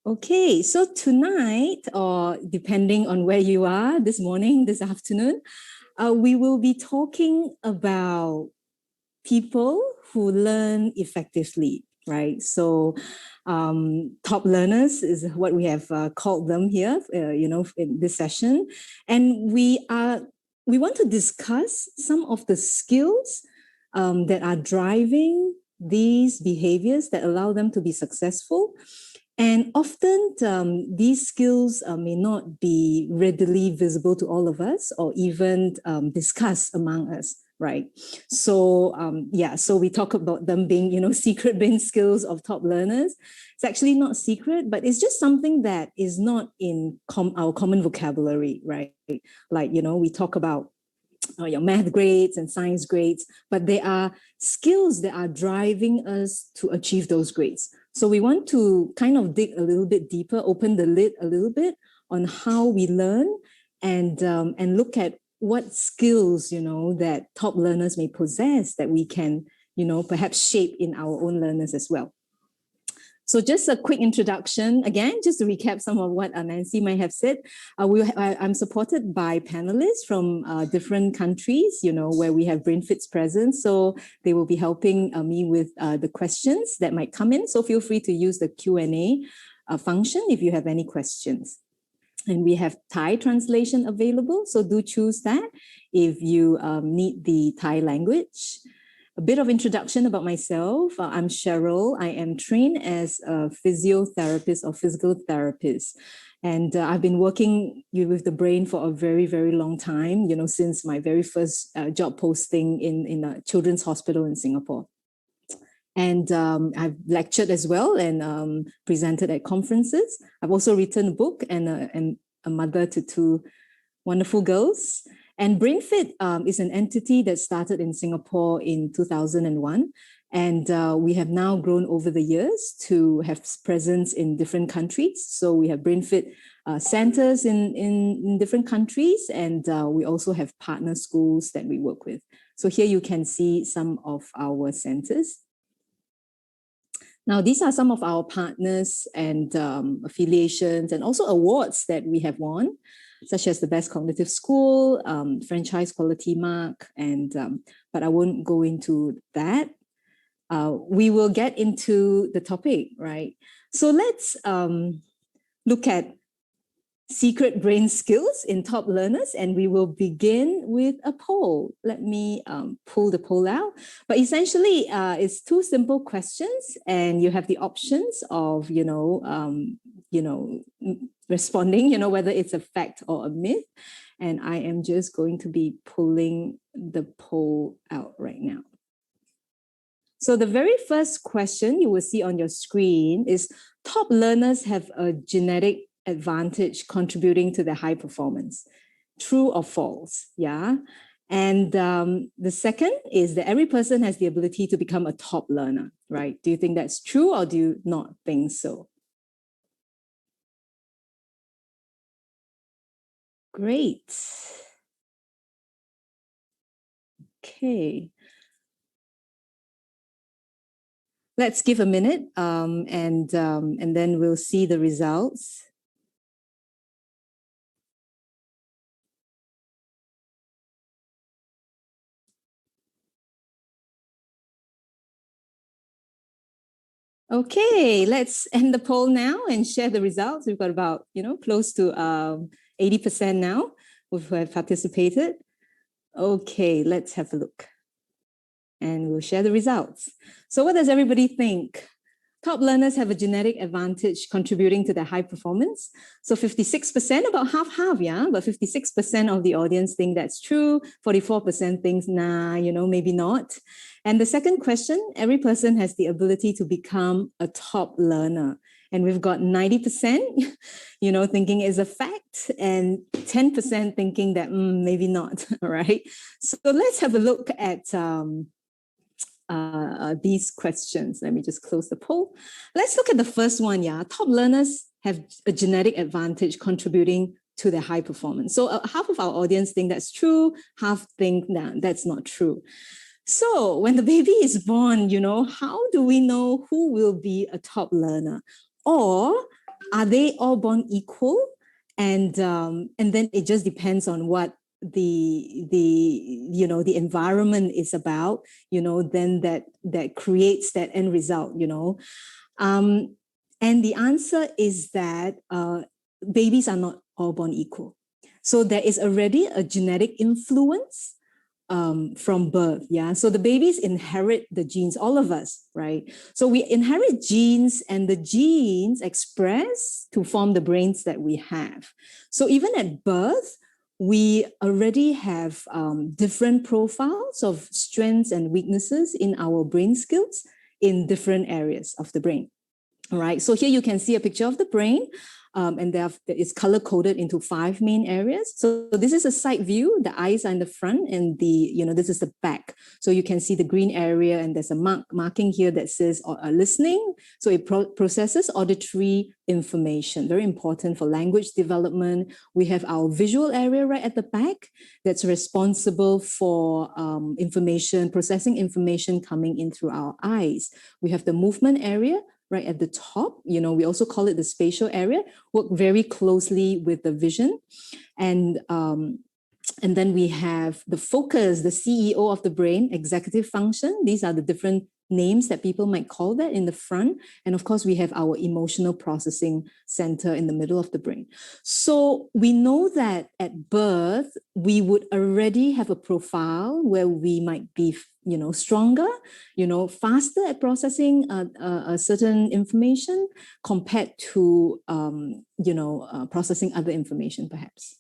Okay, so tonight, or depending on where you are this morning, this afternoon, we will be talking about people who learn effectively, right? So top learners is what we have called them here, in this session. And we want to discuss some of the skills that are driving these behaviors that allow them to be successful. And often these skills may not be readily visible to all of us or even discussed among us, right? So so we talk about them being, secret brain skills of top learners. It's actually not secret, but it's just something that is not in our common vocabulary, right? Like, we talk about your math grades and science grades, but they are skills that are driving us to achieve those grades. So we want to kind of dig a little bit deeper, open the lid a little bit on how we learn and look at what skills, that top learners may possess that we can, perhaps shape in our own learners as well. So just a quick introduction, again, just to recap some of what Nancy might have said. I'm supported by panelists from different countries, where we have BrainFit's presence. So they will be helping me with the questions that might come in. So feel free to use the Q&A function if you have any questions. And we have Thai translation available. So do choose that if you need the Thai language. A bit of introduction about myself. I'm Cheryl. I am trained as a physiotherapist or physical therapist. And I've been working with the brain for a very, very long time, since my very first job posting in a children's hospital in Singapore. And I've lectured as well and presented at conferences. I've also written a book and a mother to two wonderful girls. And BrainFit is an entity that started in Singapore in 2001. And we have now grown over the years to have presence in different countries. So we have BrainFit centers in different countries. And we also have partner schools that we work with. So here you can see some of our centers. Now, these are some of our partners and affiliations and also awards that we have won, such as the Best Cognitive School, Franchise Quality Mark, but I won't go into that. We will get into the topic, right? So let's look at secret brain skills in top learners, and we will begin with a poll. Let me pull the poll out. But essentially, it's two simple questions, and you have the options of, responding, whether it's a fact or a myth. And I am just going to be pulling the poll out right now. So the very first question you will see on your screen is, top learners have a genetic advantage contributing to their high performance. True or false? Yeah. And the second is that every person has the ability to become a top learner, right? Do you think that's true or do you not think so? Great. Okay. Let's give a minute and then we'll see the results. Okay, let's end the poll now and share the results. We've got about, close to 80% now who have participated. Okay, let's have a look. And we'll share the results. So what does everybody think? Top learners have a genetic advantage contributing to their high performance. So 56%, about half, yeah, but 56% of the audience think that's true. 44% thinks, nah, maybe not. And the second question, every person has the ability to become a top learner. And we've got 90%, thinking is a fact, and 10% thinking that maybe not, all right? So let's have a look at these questions. Let me just close the poll. Let's look at the first one, yeah. Top learners have a genetic advantage contributing to their high performance. So half of our audience think that's true, half think that's not true. So when the baby is born, how do we know who will be a top learner? Or Are they all born equal? And then it just depends on what the environment is about, then that creates that end result. And the answer is that babies are not all born equal. So there is already a genetic influence from birth. Yeah. So the babies inherit the genes, all of us, right? So we inherit genes, and the genes express to form the brains that we have. So even at birth, we already have different profiles of strengths and weaknesses in our brain skills in different areas of the brain. All right. So here you can see a picture of the brain. And it's color coded into 5 main areas. So this is a side view. The eyes are in the front, and this is the back. So you can see the green area, and there's a marking here that says listening. So it processes auditory information, very important for language development. We have our visual area right at the back that's responsible for processing information coming in through our eyes. We have the movement area right at the top. We also call it the spatial area, work very closely with the vision. And then we have the focus, the CEO of the brain, executive function. These are the different names that people might call that in the front. And of course, we have our emotional processing center in the middle of the brain. So we know that at birth, we would already have a profile where we might be stronger, faster at processing a certain information compared to, processing other information, perhaps.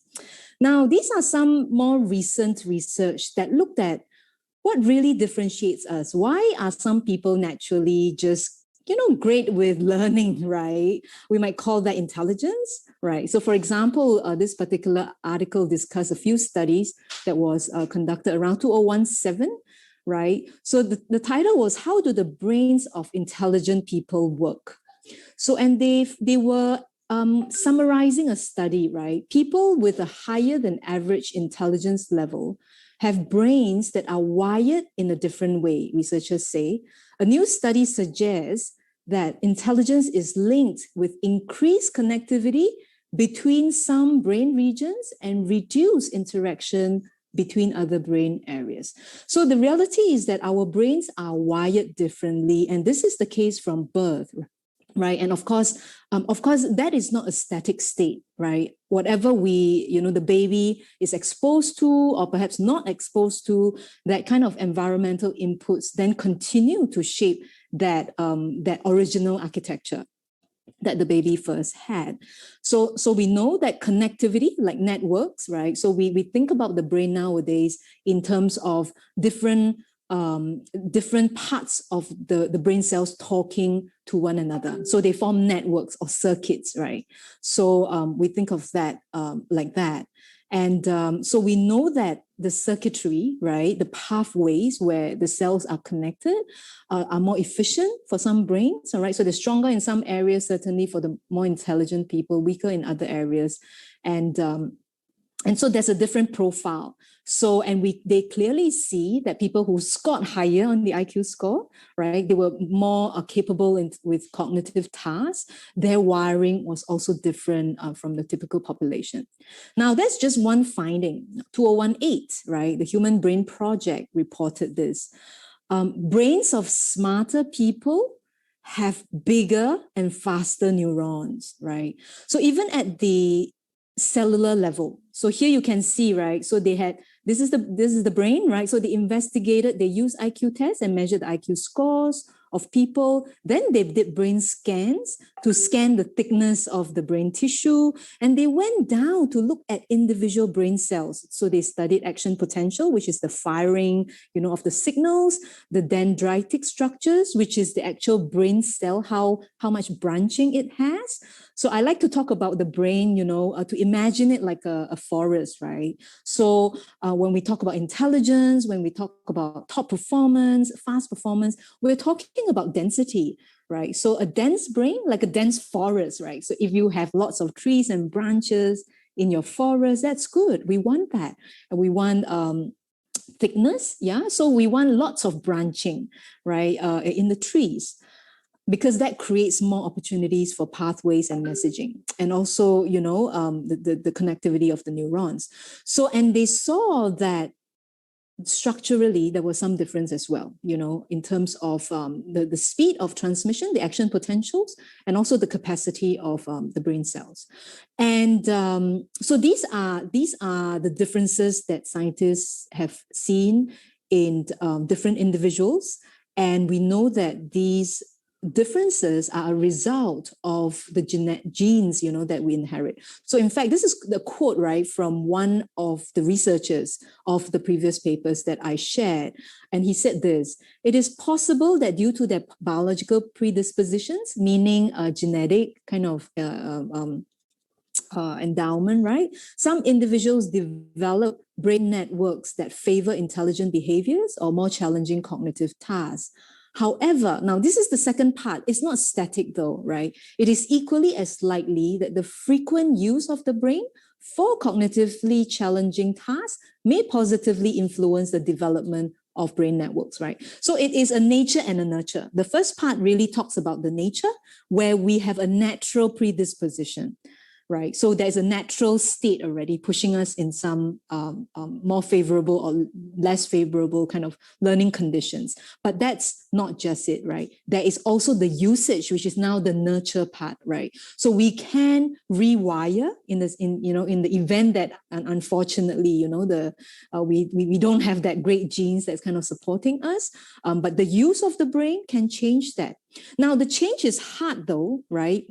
Now, these are some more recent research that looked at what really differentiates us. Why are some people naturally just great with learning, right? We might call that intelligence, right? So for example, this particular article discussed a few studies that was conducted around 2017, right? So the title was, How Do the Brains of Intelligent People Work? So, and they were summarizing a study, right? People with a higher than average intelligence level have brains that are wired in a different way, researchers say. A new study suggests that intelligence is linked with increased connectivity between some brain regions and reduced interaction between other brain areas. So the reality is that our brains are wired differently, and this is the case from birth, right? And of course, that is not a static state, right? Whatever the baby is exposed to, or perhaps not exposed to, that kind of environmental inputs then continue to shape that original architecture that the baby first had. So we know that connectivity, like networks, right? So we think about the brain nowadays in terms of different parts of the brain cells talking to one another. So they form networks or circuits, right? So we think of that like that. And so we know that the circuitry, right, the pathways where the cells are connected are more efficient for some brains, all right? So they're stronger in some areas, certainly for the more intelligent people, weaker in other areas. And so there's a different profile. So, and they clearly see that people who scored higher on the IQ score, right, they were more capable with cognitive tasks. Their wiring was also different from the typical population. Now, that's just one finding. 2018, right, the Human Brain Project reported this. Brains of smarter people have bigger and faster neurons, right? So even at the cellular level. So here you can see, right? So they had, this is the brain, right? So they used IQ tests and measured the IQ scores of people. Then they did brain scans to scan the thickness of the brain tissue. And they went down to look at individual brain cells. So they studied action potential, which is the firing, of the signals, the dendritic structures, which is the actual brain cell, how much branching it has. So I like to talk about the brain, to imagine it like a forest, right? So when we talk about intelligence, when we talk about top performance, fast performance, we're talking about density, right? So a dense brain, like a dense forest, right? So if you have lots of trees and branches in your forest, that's good. We want that. And we want thickness, yeah? So we want lots of branching, right, in the trees. because that creates more opportunities for pathways and messaging, and also, the connectivity of the neurons. So, and they saw that structurally there was some difference as well, in terms of the speed of transmission, the action potentials, and also the capacity of the brain cells. And so these are the differences that scientists have seen in different individuals. And we know that these differences are a result of the genes, that we inherit. So in fact, this is the quote, right, from one of the researchers of the previous papers that I shared. And he said this: it is possible that due to their biological predispositions, meaning a genetic kind of endowment, right? Some individuals develop brain networks that favor intelligent behaviors or more challenging cognitive tasks. However, now this is the second part. It's not static though, right? It is equally as likely that the frequent use of the brain for cognitively challenging tasks may positively influence the development of brain networks, right? So it is a nature and a nurture. The first part really talks about the nature, where we have a natural predisposition, right? So there's a natural state already pushing us in some more favorable or less favorable kind of learning conditions. But that's not just it, right? There is also the usage, which is now the nurture part, right? So we can rewire in the event that, unfortunately, we don't have that great genes that's kind of supporting us. But the use of the brain can change that. Now, the change is hard though, right?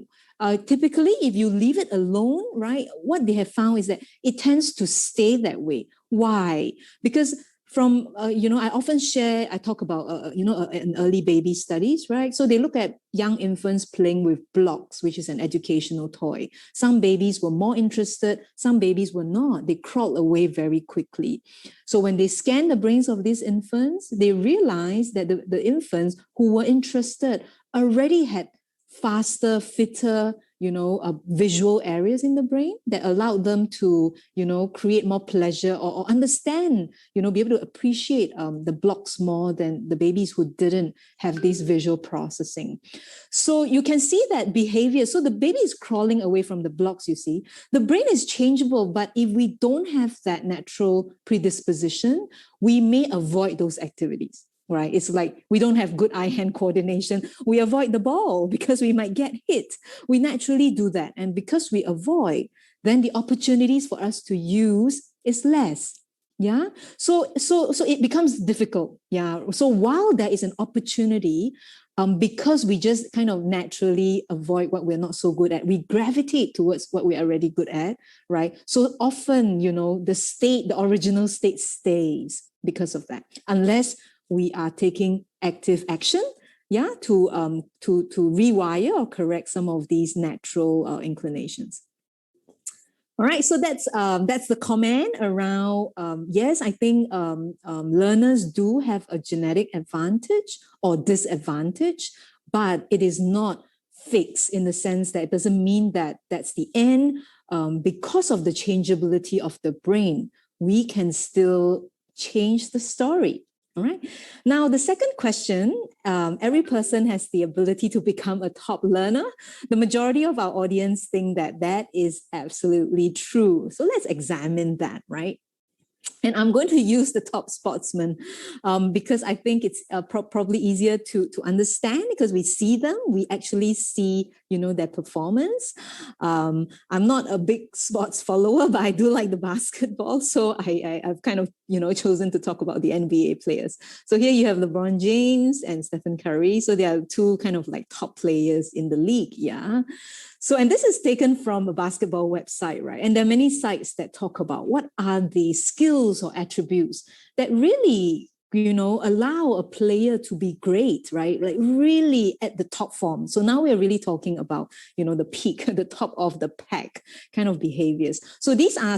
Typically, if you leave it alone, right, what they have found is that it tends to stay that way. Why? Because from, I often share, I talk about, an early baby studies, right? So they look at young infants playing with blocks, which is an educational toy. Some babies were more interested, some babies were not. They crawled away very quickly. So when they scanned the brains of these infants, they realized that the infants who were interested already had faster, fitter, visual areas in the brain that allowed them to, create more pleasure or understand, be able to appreciate the blocks more than the babies who didn't have this visual processing. So you can see that behavior. So the baby is crawling away from the blocks, you see. The brain is changeable, but if we don't have that natural predisposition, we may avoid those activities. Right? It's like we don't have good eye-hand coordination. We avoid the ball because we might get hit. We naturally do that. And because we avoid, then the opportunities for us to use is less. Yeah. So it becomes difficult. Yeah. So while there is an opportunity, because we just kind of naturally avoid what we're not so good at, we gravitate towards what we're already good at, right? So often, the original state stays because of that, unless we are taking active action, to rewire or correct some of these natural inclinations. All right, so that's the comment around. Yes, I think learners do have a genetic advantage or disadvantage, but it is not fixed in the sense that it doesn't mean that that's the end. Because of the changeability of the brain, we can still change the story. All right. Now, the second question, every person has the ability to become a top learner. The majority of our audience think that that is absolutely true. So let's examine that, right? And I'm going to use the top sportsmen because I think it's probably easier to understand because we see them. We actually see, their performance. I'm not a big sports follower, but I do like the basketball. So I've kind of, chosen to talk about the NBA players. So here you have LeBron James and Stephen Curry. So they are two kind of like top players in the league. Yeah. So, and this is taken from a basketball website, right? And there are many sites that talk about what are the skills or attributes that really, allow a player to be great, right? Like really at the top form. So now we're really talking about, the peak, the top of the pack kind of behaviors. So these are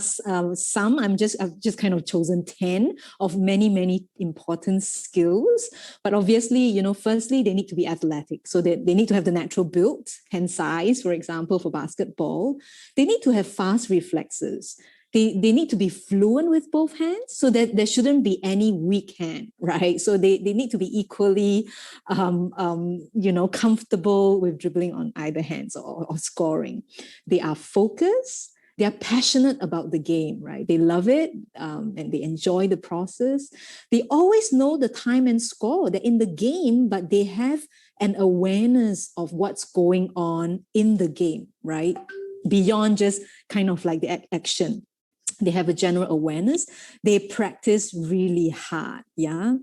some, I've just kind of chosen 10 of many, many important skills. But obviously, firstly, they need to be athletic. So they need to have the natural build, hand size, for example, for basketball. They need to have fast reflexes. they need to be fluent with both hands so that there shouldn't be any weak hand, right? So they need to be equally, comfortable with dribbling on either hands or scoring. They are focused. They are passionate about the game, right? They love it and they enjoy the process. They always know the time and score. They're in the game, but they have an awareness of what's going on in the game, right? Beyond just kind of like the action. They have a general awareness. They practice really hard. Yeah.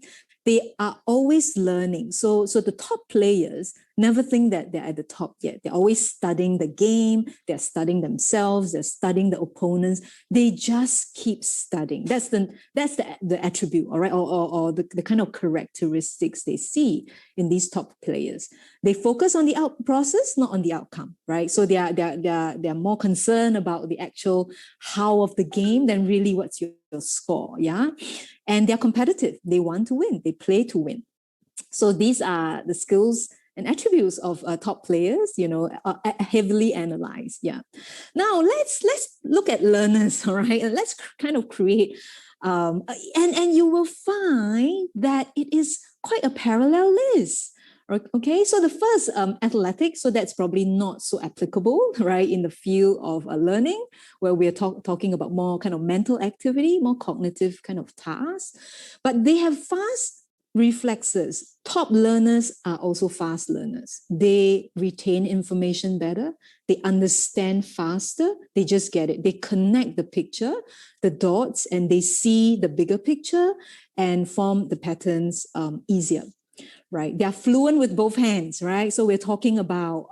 They are always learning. So the top players never think that they're at the top yet. They're always studying the game. They're studying themselves. They're studying the opponents. They just keep studying. That's the attribute, all right, or the kind of characteristics they see in these top players. They focus on the process, not on the outcome, right? So they're more concerned about the actual how of the game than really what's your score, yeah? And they're competitive. They want to win. They play to win. So these are the skills and attributes of top players, heavily analyzed. Yeah. Now let's look at learners, all right? And let's kind of create, and you will find that it is quite a parallel list. Okay, so the first, athletics, so that's probably not so applicable, right, in the field of learning, where we're talking about more kind of mental activity, more cognitive kind of tasks. But they have fast reflexes. Top learners are also fast learners. They retain information better. They understand faster. They just get it. They connect the picture, the dots, and they see the bigger picture and form the patterns easier. Right, they are fluent with both hands, right? So we're talking about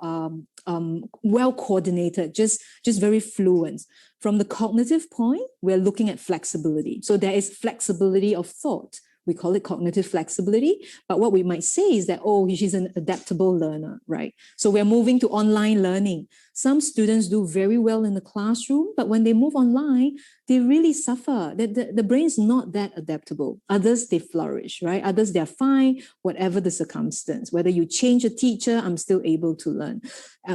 well coordinated, just very fluent. From the cognitive point, we're looking at flexibility. So there is flexibility of thought. We call it cognitive flexibility. But what we might say is that, oh, she's an adaptable learner, right? So we're moving to online learning. Some students do very well in the classroom, but when they move online, they really suffer. The brain is not that adaptable. Others, they flourish, right? Others, they're fine, whatever the circumstance. Whether you change a teacher, I'm still able to learn.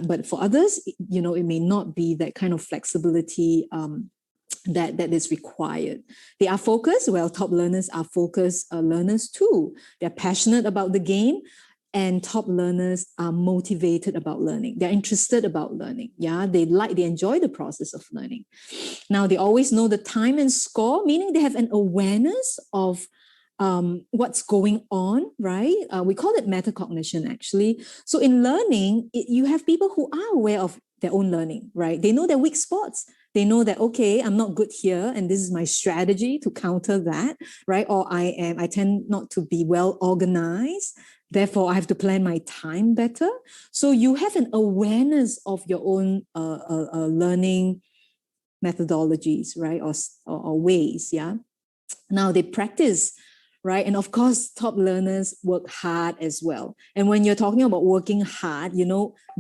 But for others, it may not be that kind of flexibility that is required. They are focused. Well, top learners are focused learners too. They're passionate about the game, and top learners are motivated about learning. They're interested about learning. Yeah, they enjoy the process of learning. Now, they always know the time and score, meaning they have an awareness of what's going on, right? We call it metacognition, actually. So in learning, you have people who are aware of their own learning, right? They know their weak spots. They know that, okay, I'm not good here, and this is my strategy to counter that, right? Or I tend not to be well organized. Therefore, I have to plan my time better. So you have an awareness of your own learning methodologies, right? Or ways, yeah? Now they practice, right? And of course, top learners work hard as well. And when you're talking about working hard,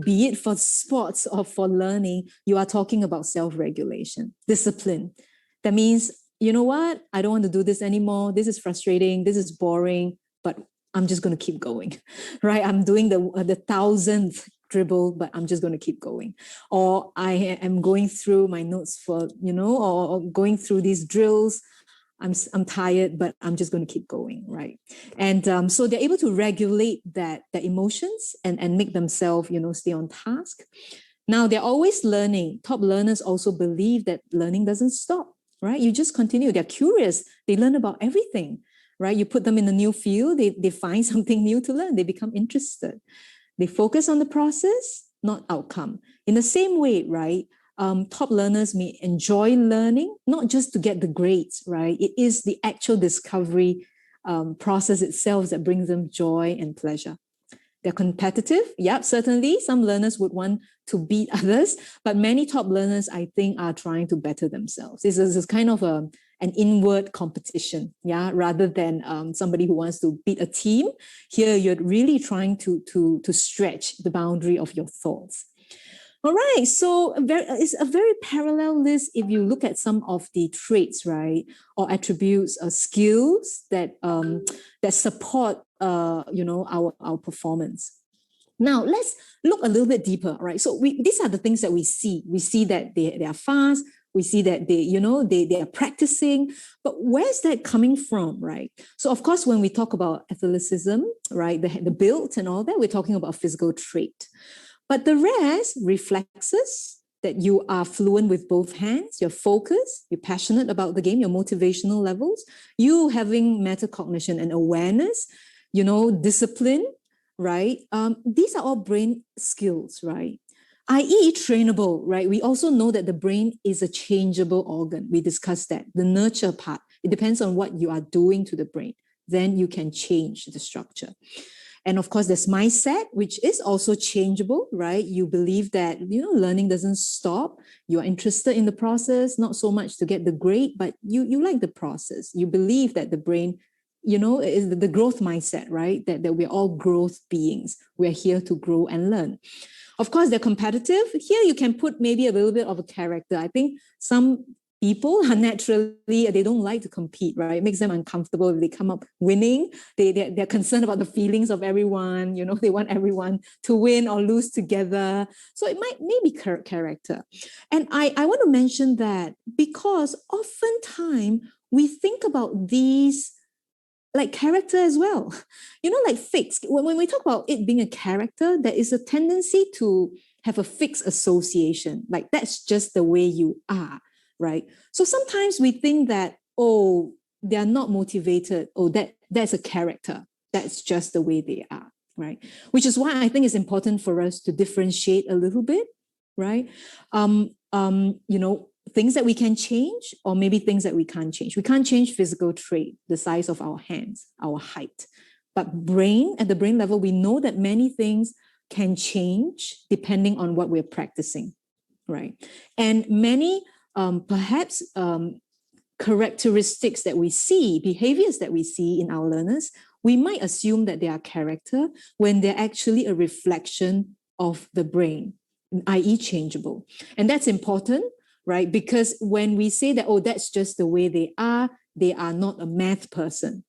be it for sports or for learning, you are talking about self-regulation, discipline. That means, you know what? I don't want to do this anymore. This is frustrating. This is boring, but I'm just going to keep going, right? I'm doing the 1,000th dribble, but I'm just going to keep going. Or I am going through my notes for, or going through these drills. I'm tired, but I'm just going to keep going, right? And so they're able to regulate their emotions and make themselves, stay on task. Now, they're always learning. Top learners also believe that learning doesn't stop, right? You just continue. They're curious. They learn about everything, right? You put them in a new field, they find something new to learn. They become interested. They focus on the process, not outcome. In the same way, right? Top learners may enjoy learning, not just to get the grades, right? It is the actual discovery process itself that brings them joy and pleasure. They're competitive. Yep, certainly. Some learners would want to beat others, but many top learners, I think, are trying to better themselves. This is kind of an inward competition, yeah, rather than somebody who wants to beat a team. Here, you're really trying to stretch the boundary of your thoughts. All right, so it's a very parallel list if you look at some of the traits, right, or attributes, skills that support, our performance. Now let's look a little bit deeper, right? So these are the things that we see. We see that they are fast. We see that they are practicing, but where's that coming from, right? So of course, when we talk about athleticism, right, the build and all that, we're talking about physical trait. But the rest, reflexes, that you are fluent with both hands, you're focused, you're passionate about the game, your motivational levels, you having metacognition and awareness, discipline, right? These are all brain skills, right? i.e. trainable, right? We also know that the brain is a changeable organ. We discussed that. The nurture part, it depends on what you are doing to the brain. Then you can change the structure. And of course, there's mindset, which is also changeable, right? You believe that, learning doesn't stop. You're interested in the process, not so much to get the grade, but you like the process. You believe that the brain, is the growth mindset, right? That we're all growth beings. We're here to grow and learn. Of course, they're competitive. Here you can put maybe a little bit of a character. I think some people are naturally, they don't like to compete, right? It makes them uncomfortable if they come up winning. They're concerned about the feelings of everyone. They want everyone to win or lose together. So it maybe character. And I want to mention that because oftentimes we think about these like character as well, like fixed. When we talk about it being a character, there is a tendency to have a fixed association. Like that's just the way you are, right? So sometimes we think that, oh, they are not motivated. Oh, that's a character. That's just the way they are, right? Which is why I think it's important for us to differentiate a little bit, right? Things that we can change, or maybe things that we can't change. We can't change physical trait, the size of our hands, our height. But at the brain level, we know that many things can change depending on what we're practicing, right? And many, perhaps, characteristics that we see, behaviors that we see in our learners, we might assume that they are character when they're actually a reflection of the brain, i.e. changeable. And that's important, right? Because when we say that, oh, that's just the way they are not a math person.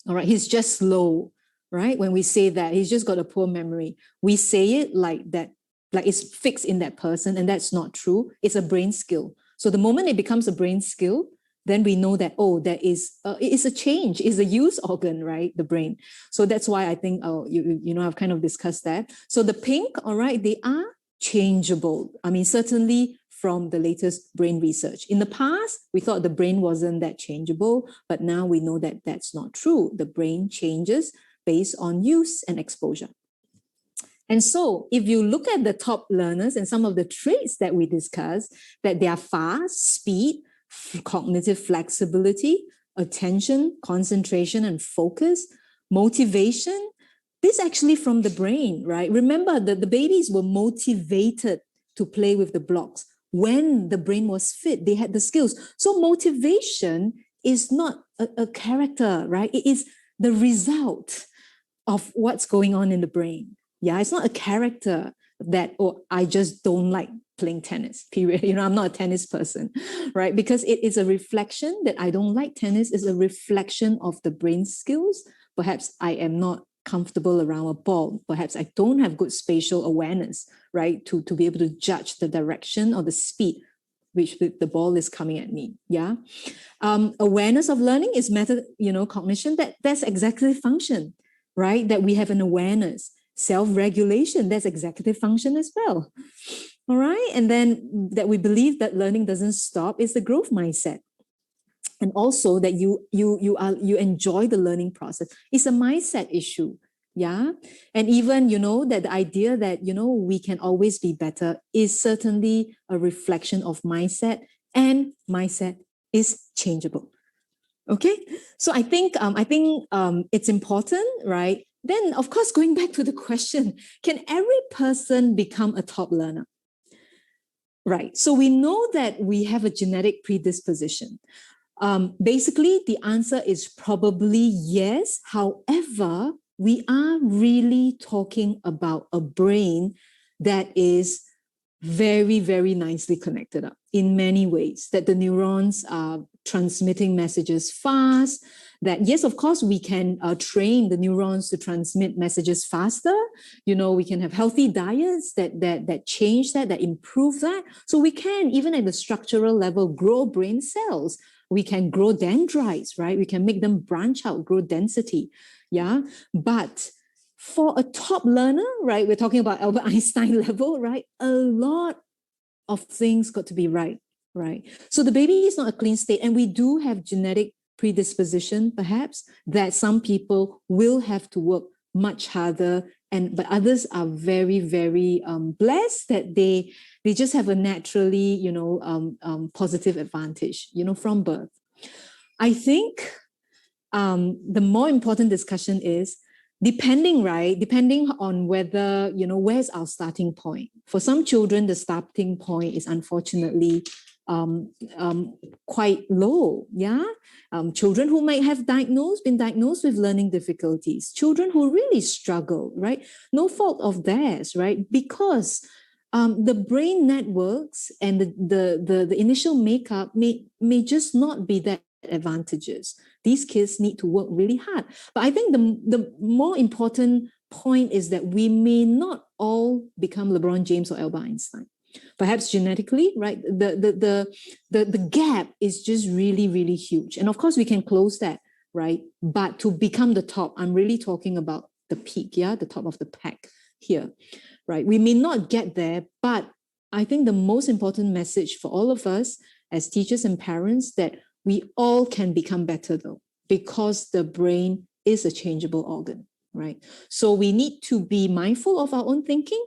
All right, he's just slow, right? When we say that, he's just got a poor memory. We say it like that, like it's fixed in that person, and that's not true. It's a brain skill. So the moment it becomes a brain skill, then we know that, oh, there is, it's a change, it's a use organ, right? The brain. So that's why I think, I've kind of discussed that. So the pink, all right, they are changeable. I mean, certainly from the latest brain research. In the past, we thought the brain wasn't that changeable, but now we know that that's not true. The brain changes based on use and exposure. And so if you look at the top learners and some of the traits that we discussed, that they are fast, speed, cognitive flexibility, attention, concentration, and focus, motivation, this actually from the brain, right? Remember that the babies were motivated to play with the blocks. When the brain was fit, they had the skills. So motivation is not a character, right? It is the result of what's going on in the brain. Yeah, it's not a character that, oh, I just don't like playing tennis, period. I'm not a tennis person, right? Because it is a reflection that I don't like tennis, is a reflection of the brain skills. Perhaps I am not comfortable around a ball. Perhaps I don't have good spatial awareness, right? To be able to judge the direction or the speed which the ball is coming at me. Yeah. Awareness of learning is cognition. That's executive function, right? That we have an awareness. Self-regulation, that's executive function as well. All right. And then that we believe that learning doesn't stop is the growth mindset. And also that you enjoy the learning process. It's a mindset issue. Yeah. And even, that the idea that, we can always be better is certainly a reflection of mindset, and mindset is changeable. Okay. So I think it's important, right? Then, of course, going back to the question, can every person become a top learner? Right. So we know that we have a genetic predisposition. Basically, the answer is probably yes. However, we are really talking about a brain that is very, very nicely connected up in many ways, that the neurons are transmitting messages fast, that yes, of course, we can train the neurons to transmit messages faster. We can have healthy diets that change that improve that. So we can, even at the structural level, grow brain cells. We can grow dendrites, right? We can make them branch out, grow density. Yeah. But for a top learner, right, we're talking about Albert Einstein level, right? A lot of things got to be right, right? So the baby is not a clean state, and we do have genetic predisposition, perhaps, that some people will have to work much harder, but others are very, very blessed that they just have a naturally, positive advantage, from birth. I think the more important discussion is depending on whether, where's our starting point. For some children, the starting point is unfortunately quite low. Yeah. Children who might have been diagnosed with learning difficulties, children who really struggle, right? No fault of theirs, right? Because the brain networks and the initial makeup may just not be that advantageous. These kids need to work really hard. But I think the more important point is that we may not all become LeBron James or Albert Einstein. Perhaps genetically, right? The gap is just really, really huge. And of course, we can close that, right? But to become the top, I'm really talking about the peak, yeah, the top of the pack here, right? We may not get there, but I think the most important message for all of us as teachers and parents that we all can become better though, because the brain is a changeable organ, right? So we need to be mindful of our own thinking.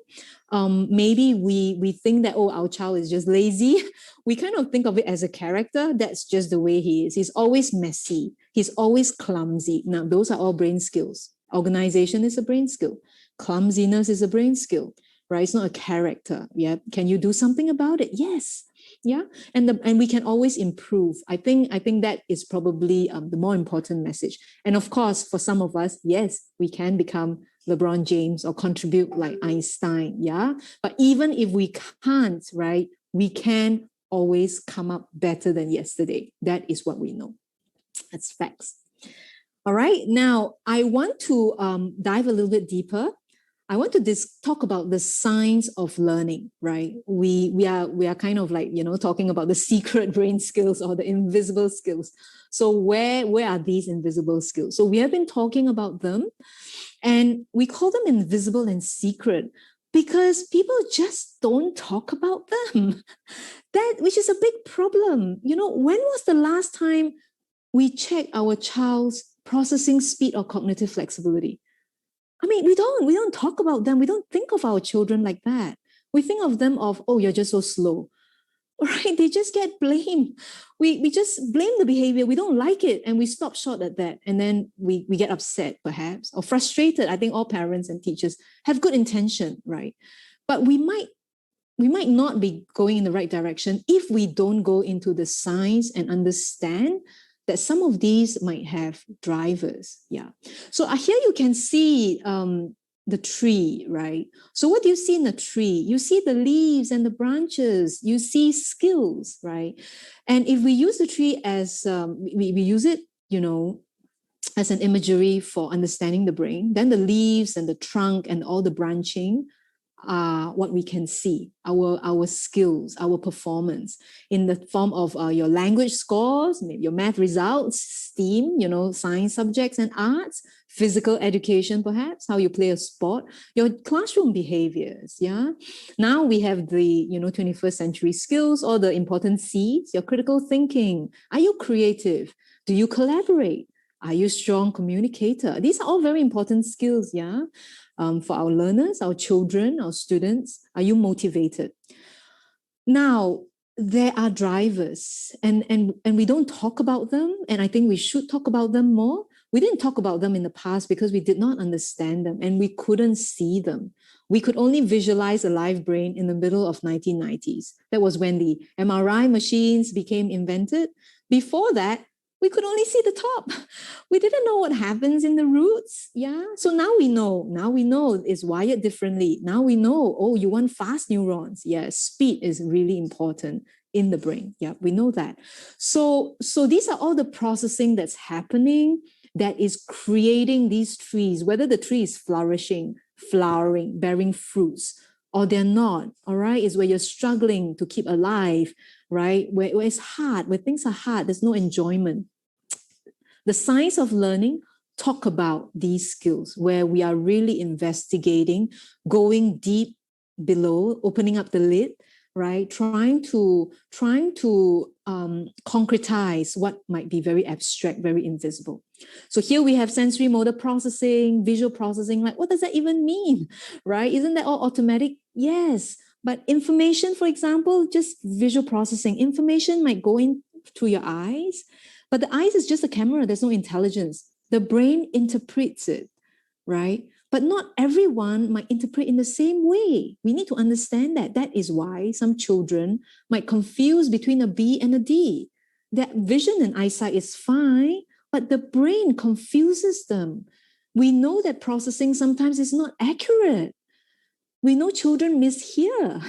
Maybe we think that, oh, our child is just lazy. We kind of think of it as a character. That's just the way he is. He's always messy. He's always clumsy. Now, those are all brain skills. Organization is a brain skill. Clumsiness is a brain skill, right? It's not a character. Yeah. Can you do something about it? Yes. Yeah, and we can always improve. I think that is probably the more important message. And of course, for some of us, yes, we can become LeBron James or contribute like Einstein. Yeah, but even if we can't, right, we can always come up better than yesterday. That is what we know. That's facts. All right. Now I want to dive a little bit deeper. I want to talk about the science of learning, right? We are kind of like, talking about the secret brain skills or the invisible skills. So where are these invisible skills? So we have been talking about them, and we call them invisible and secret because people just don't talk about them. Which is a big problem. When was the last time we checked our child's processing speed or cognitive flexibility? I mean, we don't talk about them. We don't think of our children like that. We think of them oh, you're just so slow. Right? They just get blamed. We just blame the behavior. We don't like it. And we stop short at that. And then we get upset, perhaps, or frustrated. I think all parents and teachers have good intention, right? But we might not be going in the right direction if we don't go into the science and understand that some of these might have drivers. Yeah. So here you can see the tree, right? So what do you see in the tree? You see the leaves and the branches. You see skills, right? And if we use the tree as, we use it, as an imagery for understanding the brain, then the leaves and the trunk and all the branching are what we can see, our skills, our performance in the form of your language scores, maybe your math results, STEAM, science subjects and arts, physical education, perhaps, how you play a sport, your classroom behaviors. Yeah. Now we have the, 21st century skills, or the important C's, your critical thinking. Are you creative? Do you collaborate? Are you a strong communicator? These are all very important skills. Yeah. For our learners, our children, our students. Are you motivated? Now, there are drivers, and we don't talk about them, and I think we should talk about them more. We didn't talk about them in the past because we did not understand them and we couldn't see them. We could only visualize a live brain in the middle of 1990s. That was when the MRI machines became invented. Before that, We could only see the top. We didn't know what happens in the roots. Yeah. So now we know. Now we know it's wired differently. Now we know, oh, you want fast neurons. Yes, speed is really important in the brain. Yeah, we know that. So these are all the processing that's happening that is creating these trees, whether the tree is flourishing, flowering, bearing fruits, or they're not. All right. Is where you're struggling to keep alive, right? Where it's hard, where things are hard, there's no enjoyment. The science of learning talk about these skills where we are really investigating, going deep below, opening up the lid, right? Trying to concretize what might be very abstract, very invisible. So here we have sensory motor processing, visual processing. Like, what does that even mean, right? Isn't that all automatic? Yes. But information, for example, just visual processing. Information might go in through your eyes, but the eyes is just a camera. There's no intelligence. The brain interprets it, right? But not everyone might interpret in the same way. We need to understand that. That is why some children might confuse between a B and a D. That vision and eyesight is fine, but the brain confuses them. We know that processing sometimes is not accurate. We know children mishear,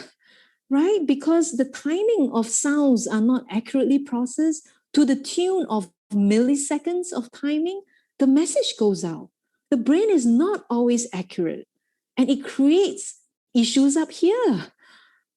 right? Because the timing of sounds are not accurately processed to the tune of milliseconds of timing, the message goes out. The brain is not always accurate, and it creates issues up here,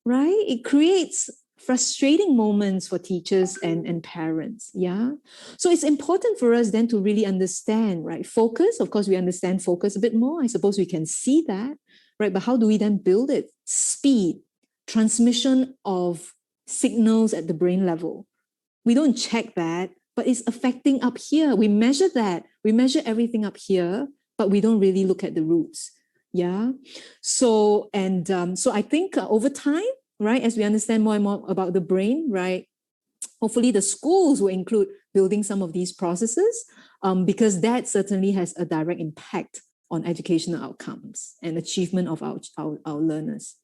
right? It creates frustrating moments for teachers and parents. Yeah. So it's important for us then to really understand, right? Focus, of course, we understand focus a bit more. I suppose we can see that, right? But how do we then build it? Speed, transmission of signals at the brain level. We don't check that, but it's affecting up here. We measure that. We measure everything up here, but we don't really look at the roots. Yeah. So I think over time, right, as we understand more and more about the brain, right, hopefully the schools will include building some of these processes, because that certainly has a direct impact on educational outcomes and achievement of our learners.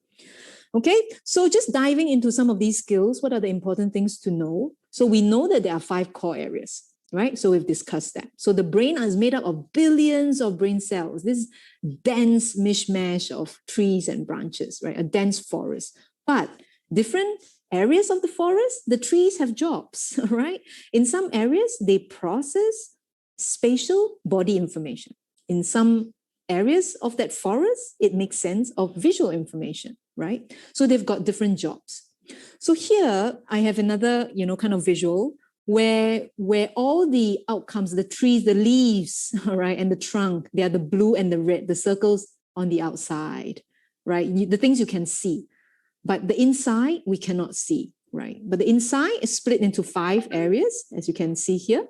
Okay, so just diving into some of these skills, what are the important things to know? So we know that there are 5 core areas, right? So we've discussed that. So the brain is made up of billions of brain cells, this dense mishmash of trees and branches, right? A dense forest. But different areas of the forest, the trees have jobs, right? In some areas, they process spatial body information. In some areas of that forest, it makes sense of visual information, right? So they've got different jobs. So here I have another, kind of visual where all the outcomes, the trees, the leaves, right, and the trunk, they are the blue and the red, the circles on the outside, right? The things you can see, but the inside we cannot see, right? But the inside is split into 5 areas, as you can see here.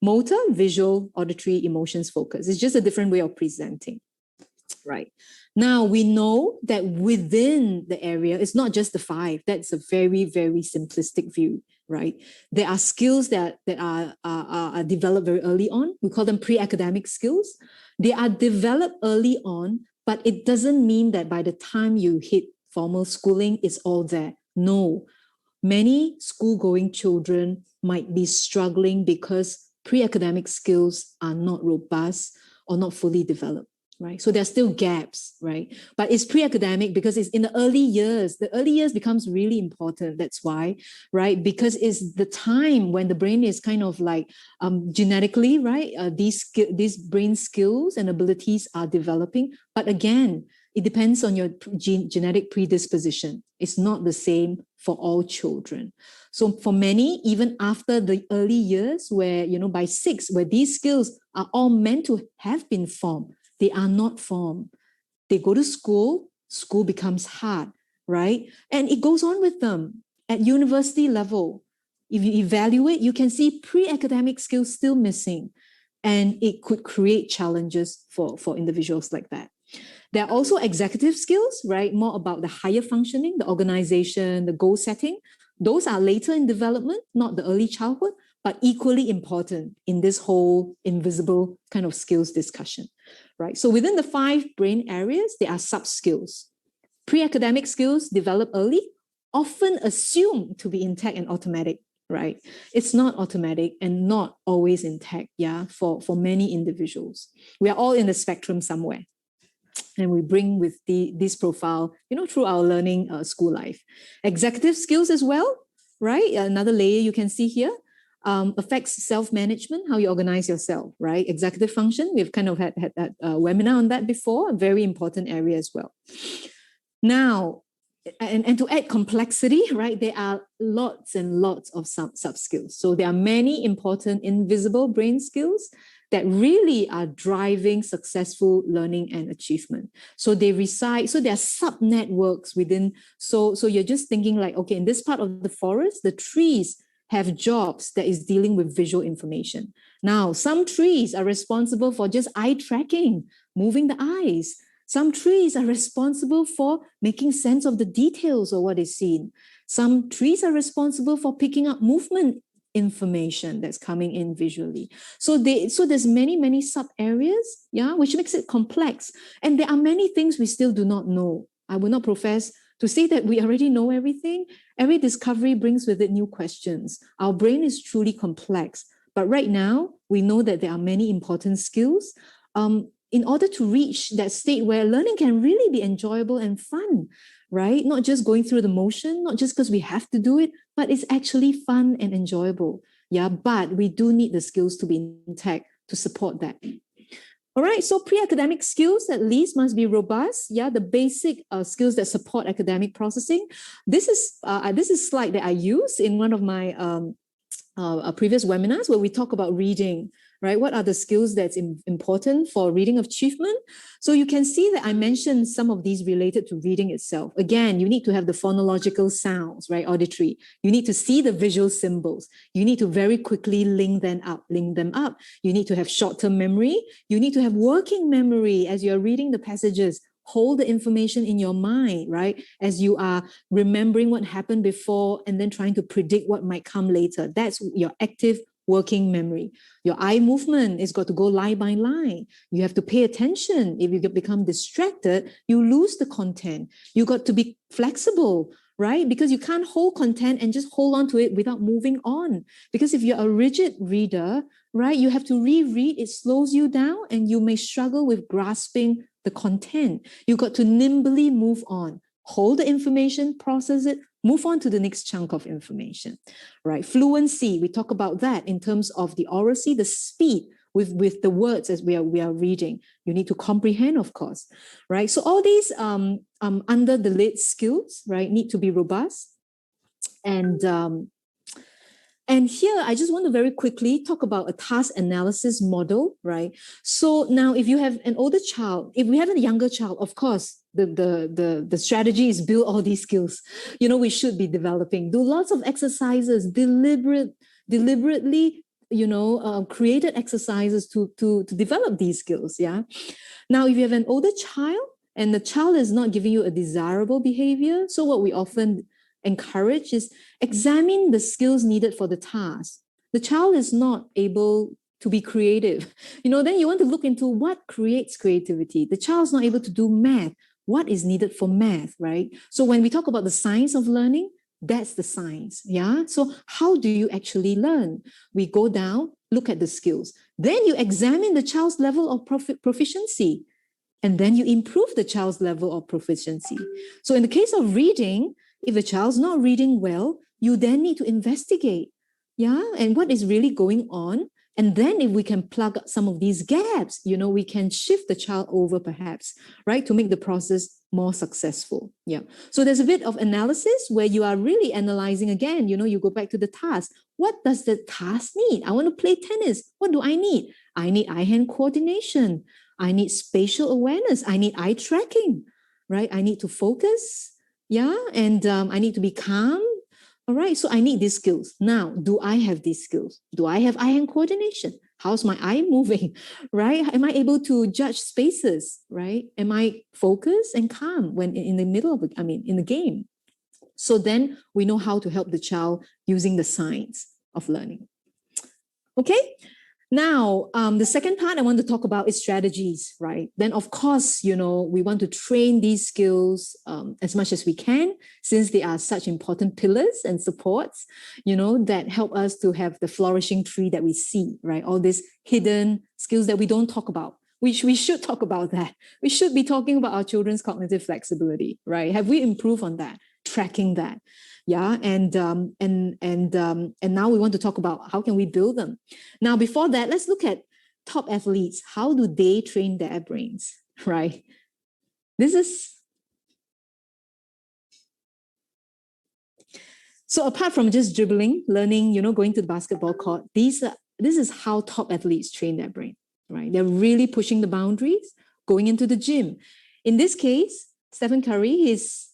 Motor, visual, auditory, emotions, focus. It's just a different way of presenting, right? Now we know that within the area, it's not just the 5. That's a very, very simplistic view, right? There are skills that are developed very early on. We call them pre-academic skills. They are developed early on, but it doesn't mean that by the time you hit formal schooling, it's all there. No, many school-going children might be struggling because pre-academic skills are not robust or not fully developed, right? So there are still gaps, right? But it's pre-academic because it's in the early years. The early years becomes really important. That's why, right? Because it's the time when the brain is kind of like genetically, right? These brain skills and abilities are developing. But again, it depends on your genetic predisposition. It's not the same for all children. So for many, even after the early years where, by 6, where these skills are all meant to have been formed, they are not formed. They go to school becomes hard, right? And it goes on with them at university level. If you evaluate, you can see pre-academic skills still missing, and it could create challenges for individuals like that. There are also executive skills, right? More about the higher functioning, the organization, the goal setting. Those are later in development, not the early childhood, but equally important in this whole invisible kind of skills discussion, right? So within the 5 brain areas, there are sub-skills. Pre-academic skills develop early, often assumed to be intact and automatic. right? It's not automatic and not always intact, yeah, for many individuals. We are all in the spectrum somewhere. And we bring with this profile, through our learning school life. Executive skills as well, right? Another layer you can see here. Affects self-management, how you organize yourself, right? Executive function, we've kind of had that webinar on that before, a very important area as well. Now, and to add complexity, right, there are lots and lots of sub-skills. So there are many important invisible brain skills that really are driving successful learning and achievement. So they reside, so there are sub-networks within, so you're just thinking like, okay, in this part of the forest, the trees have jobs that is dealing with visual information. Now, some trees are responsible for just eye tracking, moving the eyes. Some trees are responsible for making sense of the details of what is seen. Some trees are responsible for picking up movement information that's coming in visually. So there's many sub areas, yeah, which makes it complex. And there are many things we still do not know. I will not profess to say that we already know everything. Every discovery brings with it new questions. Our brain is truly complex. But right now, we know that there are many important skills. In order to reach that state where learning can really be enjoyable and fun, right? Not just going through the motion, not just because we have to do it, but it's actually fun and enjoyable. Yeah, but we do need the skills to be intact to support that. All right, so pre-academic skills at least must be robust. Yeah, the basic skills that support academic processing. This is a slide that I use in one of my previous webinars where we talk about reading, right? What are the skills that's important for reading achievement? So you can see that I mentioned some of these related to reading itself. Again, you need to have the phonological sounds, right? Auditory. You need to see the visual symbols. You need to very quickly link them up. You need to have short-term memory. You need to have working memory as you're reading the passages. Hold the information in your mind, right? As you are remembering what happened before and then trying to predict what might come later. That's your active working memory. Your eye movement is got to go line by line. You have to pay attention. If you become distracted, you lose the content. You got to be flexible, right? Because you can't hold content and just hold on to it without moving on. Because if you're a rigid reader, right, you have to reread. It slows you down and you may struggle with grasping the content. You got to nimbly move on. Hold the information, process it, move on to the next chunk of information, right? Fluency, we talk about that in terms of the oracy, the speed with the words as we are reading. You need to comprehend, of course, right? So all these under the lid skills, right, need to be robust. And here, I just want to very quickly talk about a task analysis model, right? So now if you have an older child, if we have a younger child, of course, the strategy is build all these skills. We should be developing. Do lots of exercises, deliberately, created exercises to develop these skills, yeah? Now, if you have an older child and the child is not giving you a desirable behavior, so what we often encourage is examine the skills needed for the task. The child is not able to be creative. Then you want to look into what creates creativity. The child's not able to do math. What is needed for math, right? So when we talk about the science of learning, that's the science, yeah? So how do you actually learn? We go down, look at the skills. Then you examine the child's level of proficiency. And then you improve the child's level of proficiency. So in the case of reading, if the child's not reading well, you then need to investigate, yeah, and what is really going on. And then if we can plug up some of these gaps, we can shift the child over perhaps, right, to make the process more successful. Yeah. So there's a bit of analysis where you are really analyzing again, you go back to the task. What does the task need? I want to play tennis. What do I need? I need eye-hand coordination. I need spatial awareness. I need eye tracking, right? I need to focus. Yeah. And I need to be calm. All right. So I need these skills. Now, do I have these skills? Do I have eye-hand coordination? How's my eye moving? Right? Am I able to judge spaces? Right? Am I focused and calm when in the middle of in the game? So then we know how to help the child using the science of learning. Okay. Now, the second part I want to talk about is strategies, right? Then, of course, we want to train these skills as much as we can, since they are such important pillars and supports, that help us to have the flourishing tree that we see, right? All these hidden skills that we don't talk about. Which we should talk about that. We should be talking about our children's cognitive flexibility, right? Have we improved on that? Tracking that, yeah. And now we want to talk about how can we build them. Now, before that, let's look at top athletes. How do they train their brains, right? This is so apart from just dribbling, learning, going to the basketball court. This is how top athletes train their brain, right? They're really pushing the boundaries, going into the gym. In this case, Stephen Curry,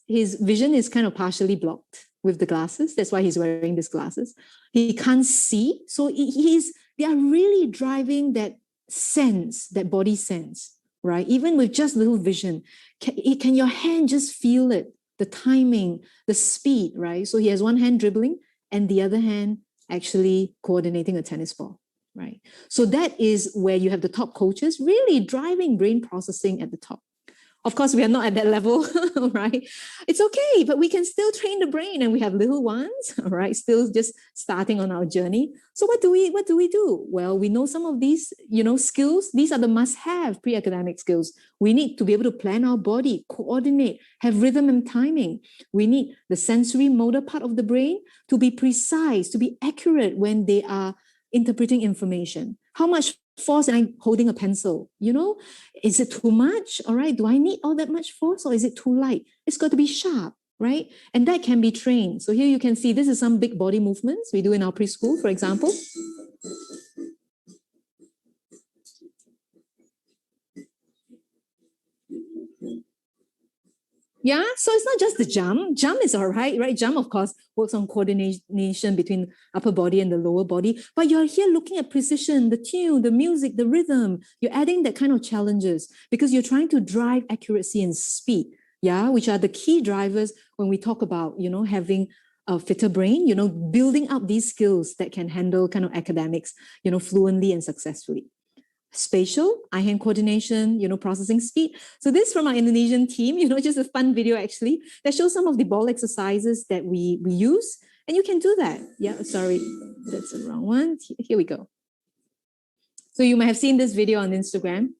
his vision is kind of partially blocked with the glasses. That's why he's wearing these glasses. He can't see. So they are really driving that sense, that body sense, right? Even with just little vision, can your hand just feel it? The timing, the speed, right? So he has one hand dribbling and the other hand actually coordinating a tennis ball, right? So that is where you have the top coaches really driving brain processing at the top. Of course, we are not at that level, right? It's okay, but we can still train the brain, and we have little ones, right? Still just starting on our journey. So what do we do? Well, we know some of these, skills. These are the must-have pre-academic skills. We need to be able to plan our body, coordinate, have rhythm and timing. We need the sensory motor part of the brain to be precise, to be accurate when they are interpreting information. How much force am I holding a pencil? Is it too much? All right. Do I need all that much force, or is it too light? It's got to be sharp, right? And that can be trained. So here you can see this is some big body movements we do in our preschool, for example. Yeah, so it's not just the jump. Jump is all right? Jump, of course, works on coordination between upper body and the lower body. But you're here looking at precision, the tune, the music, the rhythm. You're adding that kind of challenges because you're trying to drive accuracy and speed, yeah, which are the key drivers when we talk about, having a fitter brain, building up these skills that can handle kind of academics, fluently and successfully. Spatial, eye-hand coordination, processing speed. So this from our Indonesian team, just a fun video actually that shows some of the ball exercises that we use. And you can do that. Yeah, sorry, that's the wrong one. Here we go. So you might have seen this video on Instagram.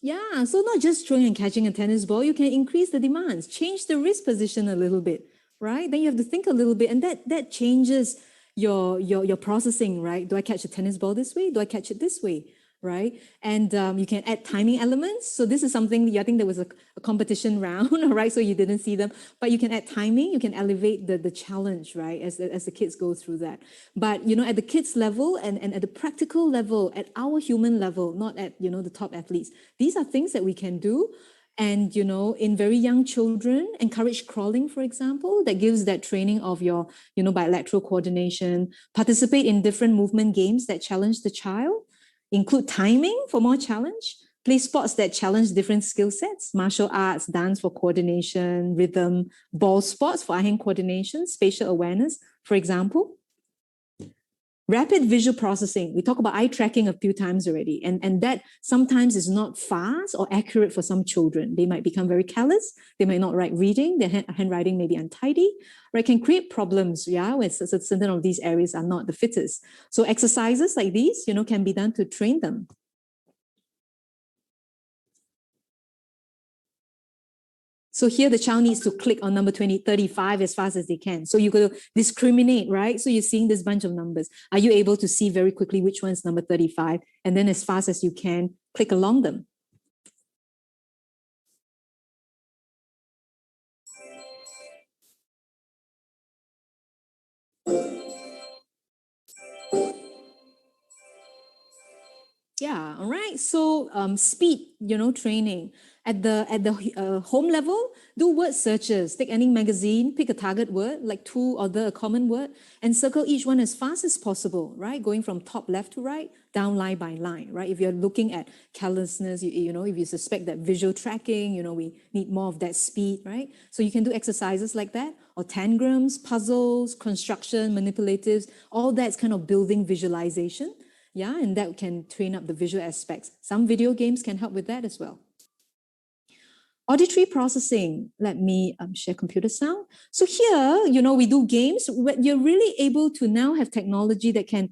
Yeah, so not just throwing and catching a tennis ball, you can increase the demands, change the wrist position a little bit, right? Then you have to think a little bit, and that changes your processing, right? Do I catch a tennis ball this way? Do I catch it this way? Right? And you can add timing elements. So this is something, I think there was a competition round, right? So you didn't see them, but you can add timing, you can elevate the challenge, right? As the kids go through that. But, at the kids level and at the practical level, at our human level, not at, the top athletes, these are things that we can do. And, in very young children, encourage crawling, for example, that gives that training of your, bilateral coordination, participate in different movement games that challenge the child. Include timing for more challenge, play sports that challenge different skill sets, martial arts, dance for coordination, rhythm, ball sports for eye-hand coordination, spatial awareness, for example. Rapid visual processing. We talk about eye tracking a few times already, and that sometimes is not fast or accurate for some children. They might become very callous. They might not write reading. Their handwriting may be untidy, right? Can create problems, yeah, when certain of these areas are not the fittest. So exercises like these, can be done to train them. So here the child needs to click on number 35 as fast as they can. So you got to discriminate, right? So you're seeing this bunch of numbers. Are you able to see very quickly which one's number 35? And then as fast as you can, click along them. Yeah, all right. So speed, training at the home level, do word searches. Take any magazine, pick a target word, like two other a common word, and circle each one as fast as possible. Right, going from top left to right, down line by line. Right, if you're looking at carelessness, if you suspect that visual tracking, we need more of that speed. Right, so you can do exercises like that, or tangrams, puzzles, construction, manipulatives. All that's kind of building visualization. Yeah, and that can train up the visual aspects. Some video games can help with that as well. Auditory processing. Let me share computer sound. So here, we do games. You're really able to now have technology that can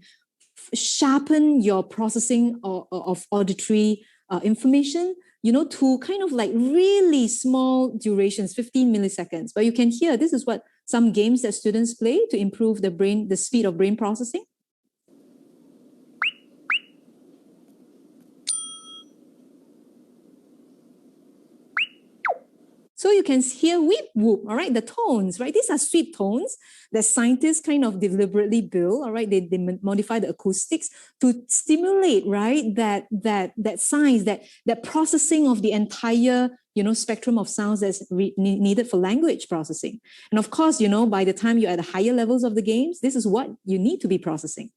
sharpen your processing of auditory information, to kind of like really small durations, 15 milliseconds. But you can hear, this is what some games that students play to improve the speed of brain processing. So you can hear weep whoop, all right, the tones, right? These are sweet tones that scientists kind of deliberately build, all right? They modify the acoustics to stimulate, right, that science, that processing of the entire, spectrum of sounds that's needed for language processing. And of course, by the time you're at the higher levels of the games, this is what you need to be processing.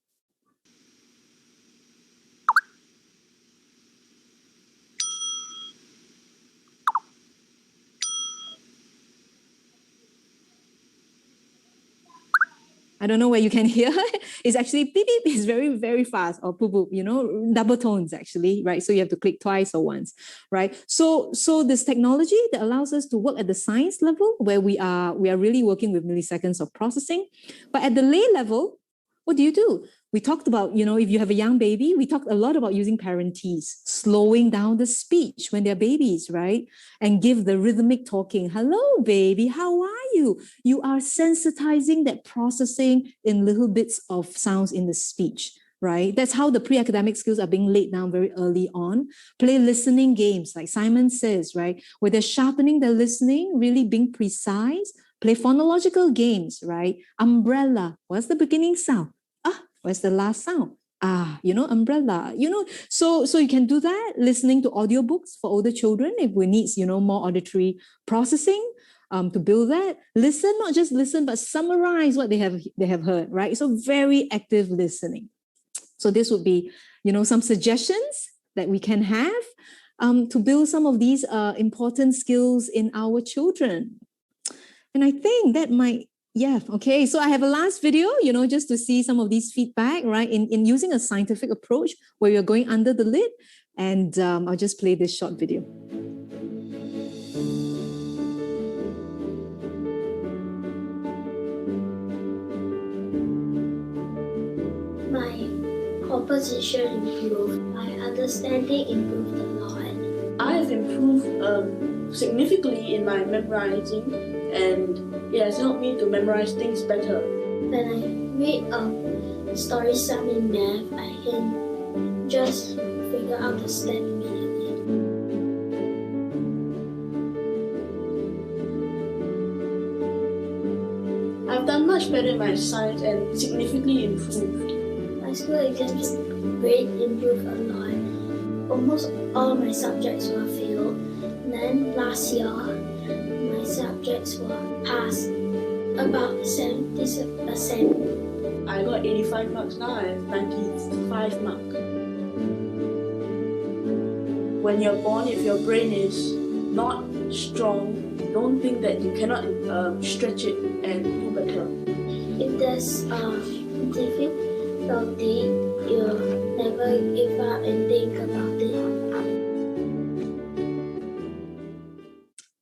I don't know where you can hear. It's actually beep beep. It's very, very fast, or boop boop, double tones actually, right? So you have to click twice or once, right? So this technology that allows us to work at the science level, where we are really working with milliseconds of processing. But at the lay level, what do? We talked about, if you have a young baby, we talked a lot about using parentees, slowing down the speech when they're babies, right? And give the rhythmic talking. Hello, baby, how are you? You are sensitizing that processing in little bits of sounds in the speech, right? That's how the pre-academic skills are being laid down very early on. Play listening games, like Simon says, right? Where they're sharpening their listening, really being precise. Play phonological games, right? Umbrella, what's the beginning sound? Where's the last sound? Umbrella, so you can do that, listening to audiobooks for older children if we need, more auditory processing to build that. Listen, not just listen, but summarize what they have heard, right? So very active listening. So this would be, some suggestions that we can have to build some of these important skills in our children. And I think that might, okay. So I have a last video, just to see some of these feedback, right? In using a scientific approach where you're going under the lid. And I'll just play this short video. My composition improved. My understanding improved a lot. I've improved significantly in my memorizing, and it has helped me to memorize things better. When I read a story sum in math, I can just figure out the step immediately. I've done much better in my science and significantly improved. My school exams grade improved a lot. Almost all my subjects were failed. And then last year, my subjects were passed about 70%. I got 85 marks, now I have 95 marks. When you're born, if your brain is not strong, don't think that you cannot stretch it and do better. If there's difficulty, you never give up and think about it.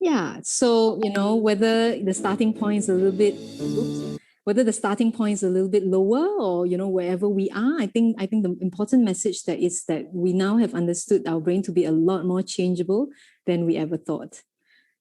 Yeah, so whether the starting point is a little bit, lower, or wherever we are, I think the important message that is that we now have understood our brain to be a lot more changeable than we ever thought.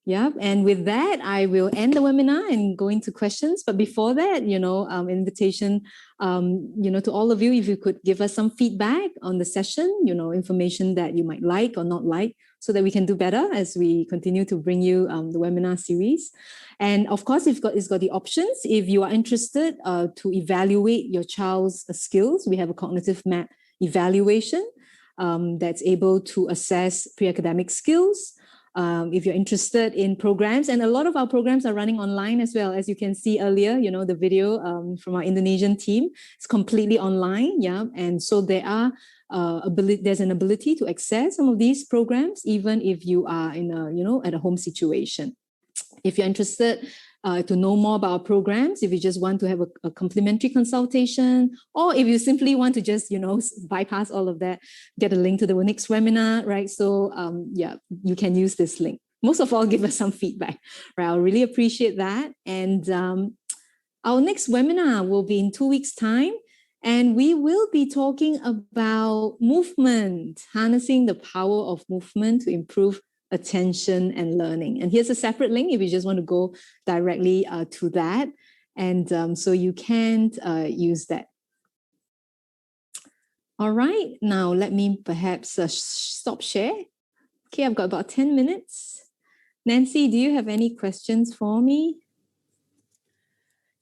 Yeah, and with that, I will end the webinar and go into questions. But before that, invitation, to all of you, if you could give us some feedback on the session, information that you might like or not like, so that we can do better as we continue to bring you the webinar series. And of course, it's got the options. If you are interested to evaluate your child's skills, we have a cognitive map evaluation that's able to assess pre-academic skills. If you're interested in programs, and a lot of our programs are running online as well. As you can see earlier, the video from our Indonesian team is completely online. Yeah. And so there's an ability to access some of these programs, even if you are in at a home situation. If you're interested to know more about our programs, if you just want to have a complimentary consultation, or if you simply want to just, bypass all of that, get a link to the next webinar, right? So you can use this link. Most of all, give us some feedback, right? I'll really appreciate that. And our next webinar will be in 2 weeks' time. And we will be talking about movement, harnessing the power of movement to improve attention and learning. And here's a separate link if you just want to go directly to that. And so you can use that. All right, now let me perhaps stop share. Okay, I've got about 10 minutes. Nancy, do you have any questions for me?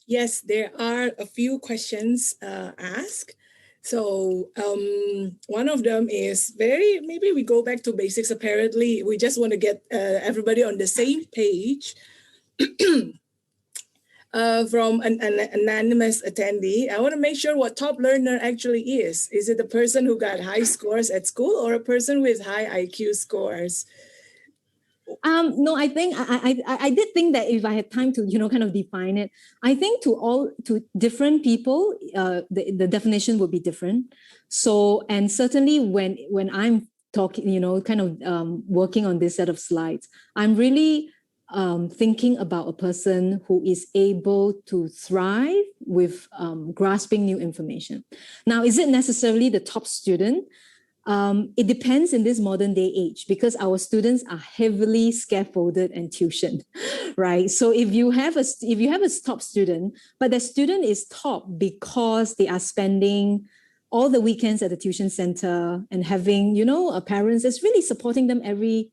Yes, there are a few questions asked. So one of them is maybe we go back to basics. Apparently, we just want to get everybody on the same page. From an anonymous attendee, I want to make sure what top learner actually is. Is it the person who got high scores at school or a person with high IQ scores? No, I think I did think that if I had time to, kind of define it, I think to different people, the definition would be different. So, and certainly when I'm talking, kind of working on this set of slides, I'm really thinking about a person who is able to thrive with grasping new information. Now, is it necessarily the top student? It depends in this modern day age, because our students are heavily scaffolded and tuitioned, right? So if you have a top student, but the student is top because they are spending all the weekends at the tuition center and having, parents that's really supporting them every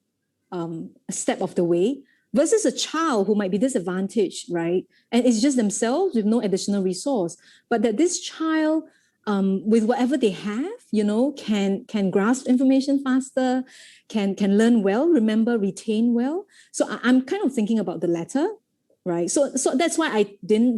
step of the way, versus a child who might be disadvantaged, right? And it's just themselves with no additional resource, but that this child, with whatever they have, can grasp information faster, can learn well, remember, retain well. So I'm kind of thinking about the latter, right? So that's why I didn't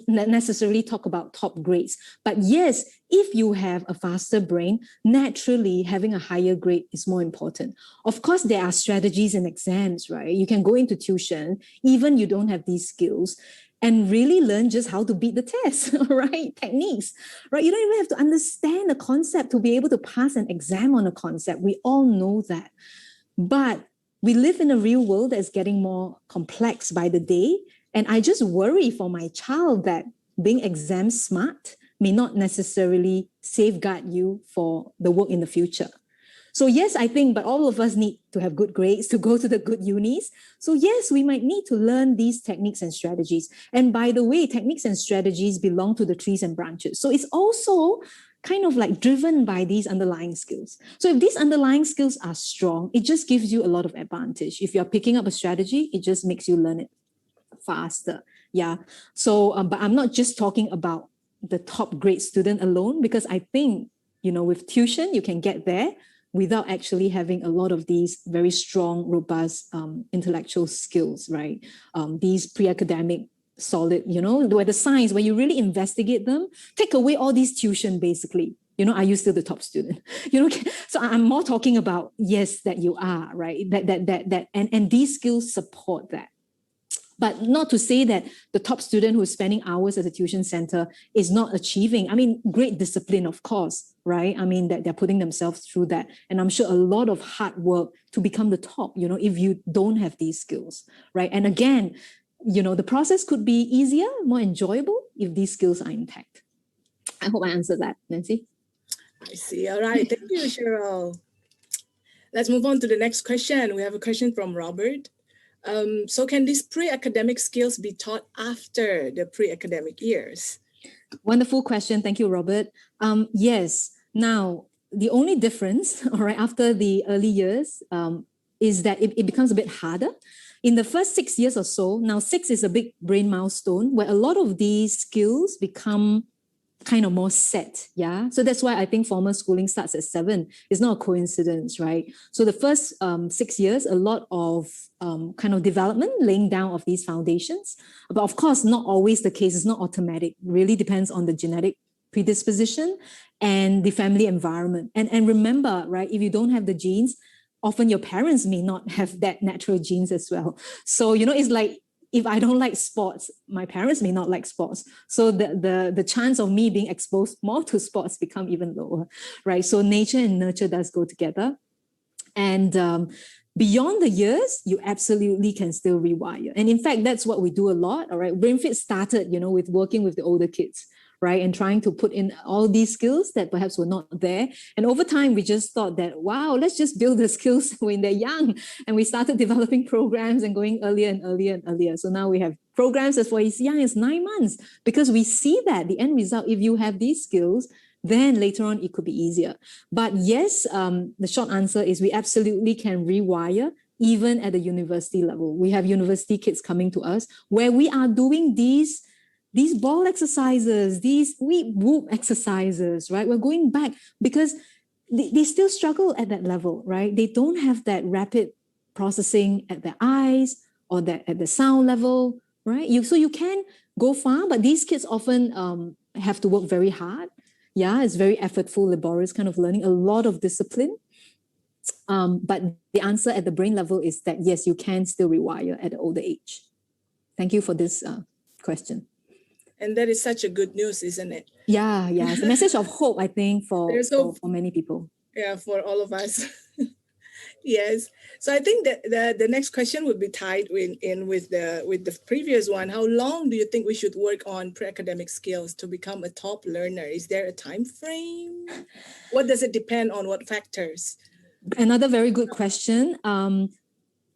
necessarily talk about top grades. But yes, if you have a faster brain, naturally having a higher grade is more important. Of course, there are strategies in exams, right? You can go into tuition, even you don't have these skills, and really learn just how to beat the test, right? Techniques, right? You don't even have to understand a concept to be able to pass an exam on a concept. We all know that. But we live in a real world that's getting more complex by the day. And I just worry for my child that being exam smart may not necessarily safeguard you for the work in the future. So yes, I think, but all of us need to have good grades to go to the good unis. So yes, we might need to learn these techniques and strategies. And by the way, techniques and strategies belong to the trees and branches. So it's also kind of like driven by these underlying skills. So if these underlying skills are strong, it just gives you a lot of advantage. If you're picking up a strategy, it just makes you learn it faster. Yeah. So, but I'm not just talking about the top grade student alone, because I think, with tuition, you can get there without actually having a lot of these very strong, robust intellectual skills, right? These pre-academic, solid, where the science, when you really investigate them, take away all these tuition, basically. Are you still the top student? So I'm more talking about, yes, that you are, right? And these skills support that. But not to say that the top student who's spending hours at the tuition center is not achieving, great discipline, of course, right? That they're putting themselves through that. And I'm sure a lot of hard work to become the top, if you don't have these skills, right? And again, the process could be easier, more enjoyable if these skills are intact. I hope I answered that, Nancy. I see. All right. Thank you, Cheryl. Let's move on to the next question. We have a question from Robert. So can these pre-academic skills be taught after the pre-academic years? Wonderful question. Thank you, Robert. Yes. Now, the only difference, all right, after the early years is that it becomes a bit harder. In the first 6 years or so, now 6 is a big brain milestone where a lot of these skills become kind of more set, yeah? So that's why I think formal schooling starts at 7. It's not a coincidence, right? So the first 6 years, a lot of kind of development, laying down of these foundations. But of course, not always the case. It's not automatic. It really depends on the genetic predisposition and the family environment. And remember, right, if you don't have the genes, often your parents may not have that natural genes as well. So, it's like, if I don't like sports, my parents may not like sports. So the chance of me being exposed more to sports become even lower, right? So nature and nurture does go together. And beyond the years, you absolutely can still rewire. And in fact, that's what we do a lot, all right? BrainFit started, with working with the older kids, right? And trying to put in all these skills that perhaps were not there. And over time, we just thought that, wow, let's just build the skills when they're young. And we started developing programs and going earlier and earlier and earlier. So now we have programs as for as young as 9 months, because we see that the end result, if you have these skills, then later on it could be easier. But yes, the short answer is we absolutely can rewire even at the university level. We have university kids coming to us where we are doing these ball exercises, these whoop exercises, right? We're going back because they still struggle at that level, right? They don't have that rapid processing at their eyes or that at the sound level, right? So you can go far, but these kids often have to work very hard. Yeah, it's very effortful, laborious kind of learning, a lot of discipline. But the answer at the brain level is that, yes, you can still rewire at an older age. Thank you for this question. And that is such a good news, isn't it? Yeah. It's a message of hope, I think, for many people. Yeah, for all of us. Yes. So I think that the next question would be tied in with the previous one. How long do you think we should work on pre-academic skills to become a top learner? Is there a time frame? What does it depend on? What factors? Another very good question.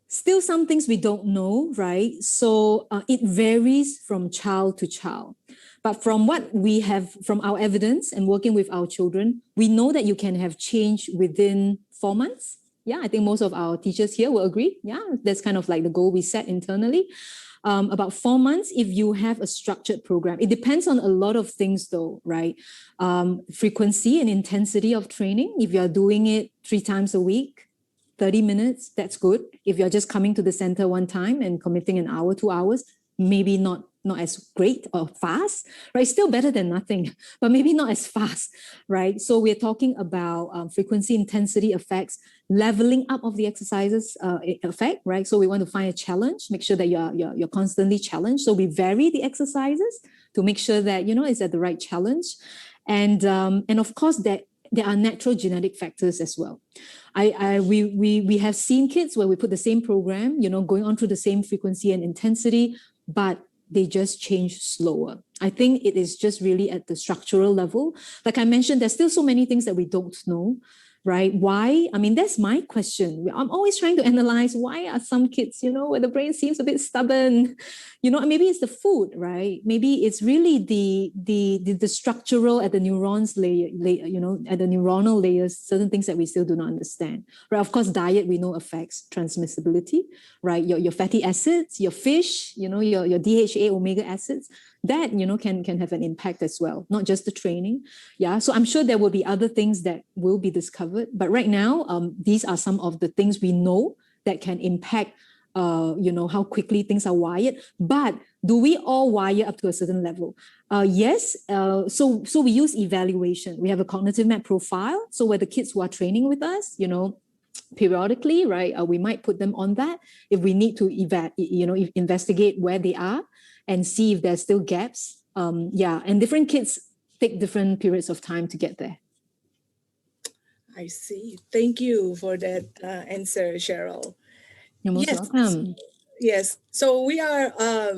Still some things we don't know, right? So it varies from child to child. But from what we have, from our evidence and working with our children, we know that you can have change within 4 months. Yeah, I think most of our teachers here will agree. Yeah, that's kind of like the goal we set internally. About 4 months if you have a structured program. It depends on a lot of things though, right? Frequency and intensity of training. If you're doing it 3 times a week, 30 minutes, that's good. If you're just coming to the center one time and committing an hour, 2 hours, maybe not as great or fast, right? Still better than nothing, but maybe not as fast, right? So we're talking about frequency, intensity effects, leveling up of the exercises effect, right? So we want to find a challenge, make sure that you're constantly challenged. So we vary the exercises to make sure that, it's at the right challenge. And of course, that there are natural genetic factors as well. We have seen kids where we put the same program, going on through the same frequency and intensity, but they just change slower. I think it is just really at the structural level. Like I mentioned, there's still so many things that we don't know, right? Why? I mean, that's my question. I'm always trying to analyze why are some kids, where the brain seems a bit stubborn, maybe it's the food, right? Maybe it's really the structural at the neurons layer, at the neuronal layers, certain things that we still do not understand, right? Of course, diet we know affects transmissibility, right? Your fatty acids, your fish, your DHA, omega acids, that, can have an impact as well, not just the training. Yeah. So I'm sure there will be other things that will be discovered. But right now, these are some of the things we know that can impact, how quickly things are wired. But do we all wire up to a certain level? Yes. So we use evaluation. We have a cognitive map profile. So where the kids who are training with us, periodically, right, we might put them on that if we need to investigate where they are and see if there's still gaps. And different kids take different periods of time to get there. I see. Thank you for that answer, Cheryl. You're most welcome. Yes. So we are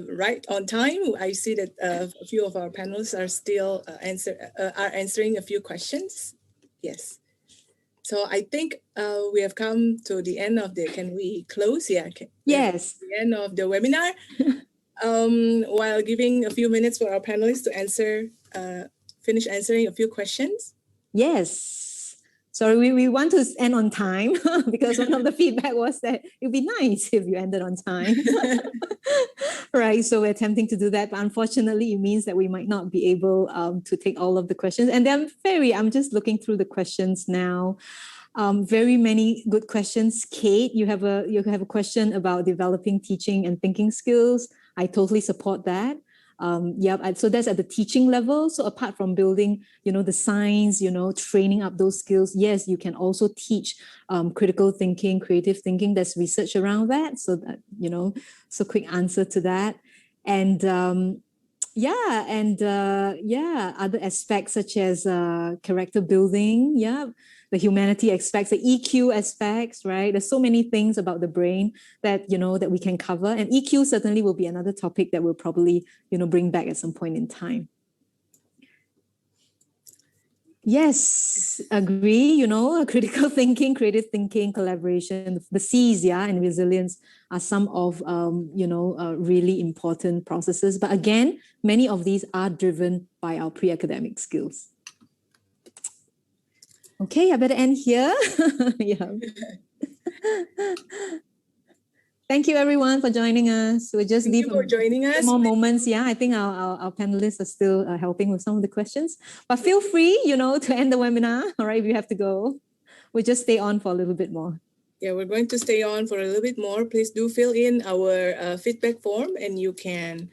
right on time. I see that a few of our panelists are still answering a few questions. Yes. So I think we have come to the end of the, can we close? Yeah. Yes. The end of the webinar. While giving a few minutes for our panelists to finish answering a few questions. Yes. Sorry, we want to end on time because one of the feedback was that it'd be nice if you ended on time. Right. So we're attempting to do that. But unfortunately, it means that we might not be able to take all of the questions. And I'm just looking through the questions now. Very many good questions. Kate, you have a question about developing teaching and thinking skills. I totally support that. So that's at the teaching level. So apart from building, the science, training up those skills, yes, you can also teach critical thinking, creative thinking. There's research around that. So that, so quick answer to that. And other aspects such as character building, the humanity aspects, the EQ aspects, right? There's so many things about the brain that, that we can cover. And EQ certainly will be another topic that we'll probably, bring back at some point in time. Yes, agree. Critical thinking, creative thinking, collaboration, the C's, and resilience are some of, really important processes. But again, many of these are driven by our pre-academic skills. Okay, I better end here. Thank you, everyone, for joining us. We'll just leave for joining us. More moments. I think our panelists are still helping with some of the questions. But feel free, to end the webinar. All right, if you have to go, we'll just stay on for a little bit more. Yeah, we're going to stay on for a little bit more. Please do fill in our feedback form, and you can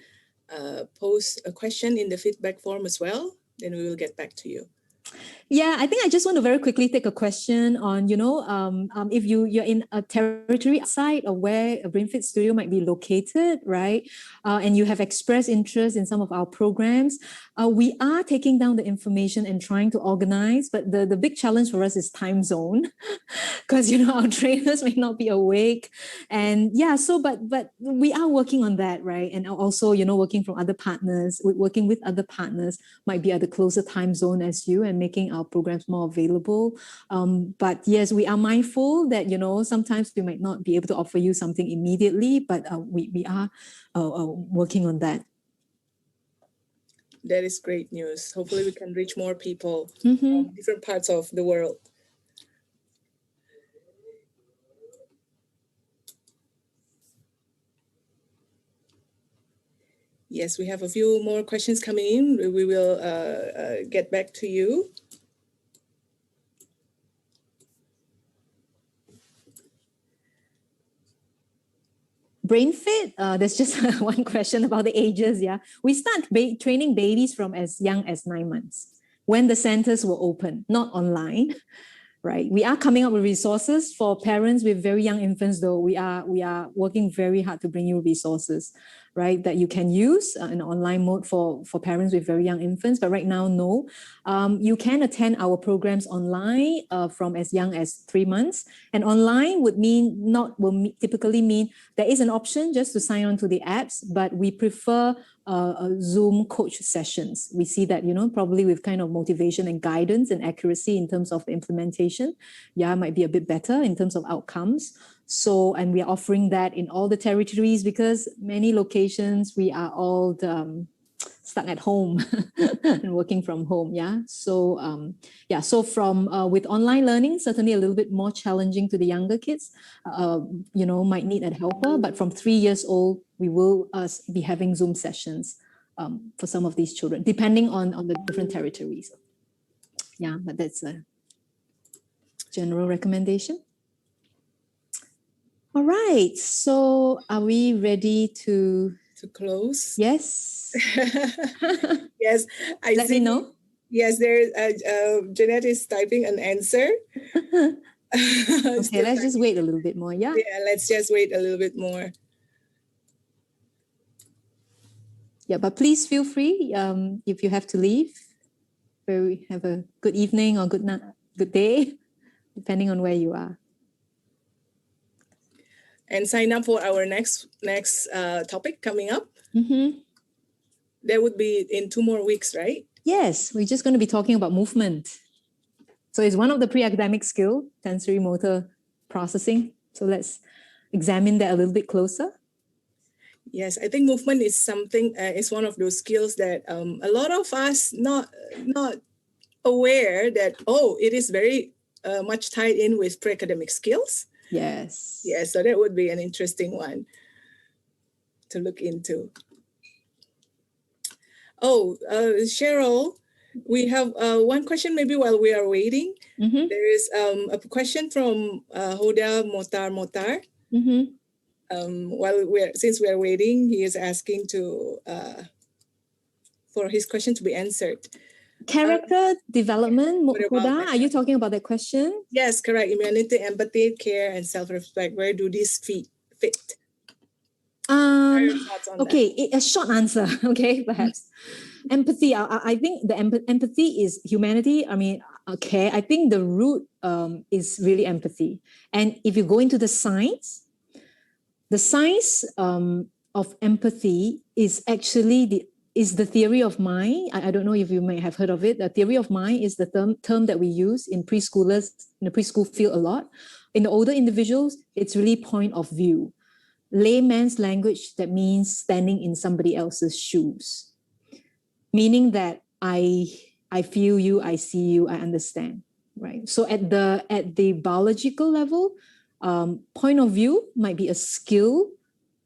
post a question in the feedback form as well. Then we will get back to you. Yeah, I think I just want to very quickly take a question on, if you're in a territory outside of where a BrainFit studio might be located, right? And you have expressed interest in some of our programs. We are taking down the information and trying to organize, but the big challenge for us is time zone because, our trainers may not be awake. And but we are working on that, right? And also, working with other partners might be at a closer time zone as you and making our programs more available. But yes, we are mindful that, sometimes we might not be able to offer you something immediately, but we are working on that. That is great news. Hopefully we can reach more people from different parts of the world. Yes, we have a few more questions coming in. We will get back to you. BrainFit, there's just one question about the ages. We start training babies from as young as 9 months when the centers were open, not online. Right. We are coming up with resources for parents with very young infants, though. We are working very hard to bring you resources, right, that you can use in online mode for parents with very young infants. But right now, no. You can attend our programs online from as young as 3 months. And online will typically mean there is an option just to sign on to the apps, but we prefer Zoom coach sessions. We see that, probably with kind of motivation and guidance and accuracy in terms of the implementation, might be a bit better in terms of outcomes. So, and we are offering that in all the territories because many locations, we are all stuck at home and working from home. So, so from with online learning, certainly a little bit more challenging to the younger kids, might need a helper, but from 3 years old, we will be having Zoom sessions for some of these children, depending on the different territories. But that's a general recommendation. All right, so are we ready to close? Yes. Yes, Let me know. Yes, there. Jeanette is typing an answer. Okay, let's just wait a little bit more. Yeah, let's just wait a little bit more. Yeah, but please feel free if you have to leave. Have a good evening or good day, depending on where you are. And sign up for our next topic coming up. That would be in 2 more weeks, right? Yes, we're just going to be talking about movement. So it's one of the pre-academic skill, sensory motor processing. So let's examine that a little bit closer. Yes, I think movement is something, is one of those skills that a lot of us not aware that, it is very much tied in with pre-academic skills. Yes. Yeah, so that would be an interesting one to look into. Cheryl, we have one question maybe while we are waiting. Mm-hmm. There is a question from Hoda Motar. Mm-hmm. Since we are waiting, he is asking for his question to be answered. Character development, what about Hoda, that? are you talking about that question? Yes, correct. Immunity, empathy, care, and self-respect. Where do these fit? What are your thoughts on Okay, a short answer, okay, perhaps. Empathy, I think the empathy is humanity. I mean, care. I think the root is really empathy. And if you go into the science of empathy is actually the theory of mind. I don't know if you may have heard of it. The theory of mind is the term that we use in preschoolers, in the preschool field a lot. In the older individuals, it's really point of view. Layman's language, that means standing in somebody else's shoes. Meaning that I feel you, I see you, I understand, right? So at the biological level, point of view might be a skill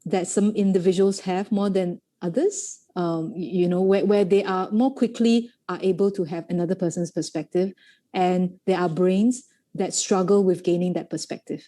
that some individuals have more than others, where they are more quickly are able to have another person's perspective, and there are brains that struggle with gaining that perspective.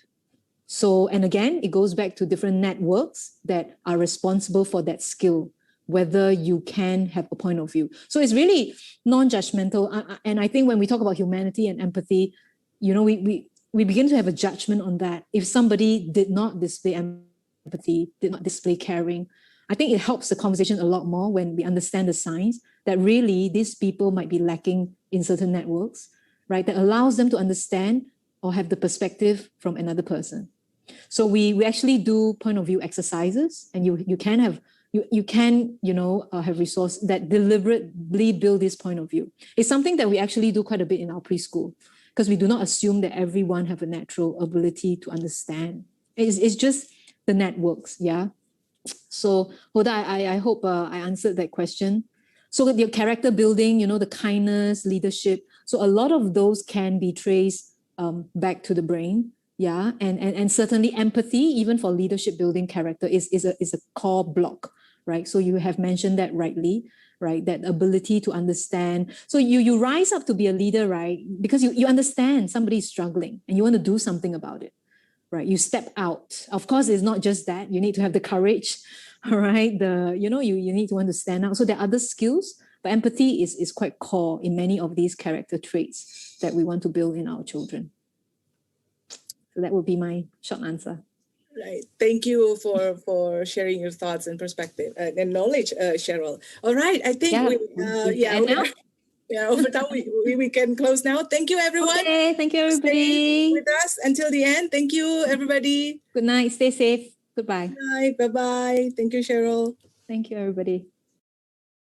So, and again, it goes back to different networks that are responsible for that skill, whether you can have a point of view. So it's really non-judgmental. And I think when we talk about humanity and empathy, we begin to have a judgment on that. If somebody did not display empathy, did not display caring, I think it helps the conversation a lot more when we understand the science that really these people might be lacking in certain networks, right? That allows them to understand or have the perspective from another person. So we actually do point of view exercises, and you can have resource that deliberately build this point of view. It's something that we actually do quite a bit in our preschool, because we do not assume that everyone have a natural ability to understand. It's just the networks, yeah. So Hoda, I hope I answered that question. So your character building, the kindness, leadership. So a lot of those can be traced back to the brain. Yeah, and certainly empathy, even for leadership building character, is a core block, right? So you have mentioned that rightly, right? That ability to understand. So you rise up to be a leader, right? Because you understand somebody is struggling and you want to do something about it, right? You step out. Of course, it's not just that. You need to have the courage, all right? You need to want to stand out. So there are other skills, but empathy is quite core in many of these character traits that we want to build in our children. So that would be my short answer. Right. Thank you for sharing your thoughts and perspective and knowledge, Cheryl. All right. I think over time we can close now. Thank you, everyone. Okay. Thank you, everybody. Stay with us until the end. Thank you, everybody. Good night. Stay safe. Goodbye. Good night. Bye-bye. Thank you, Cheryl. Thank you, everybody.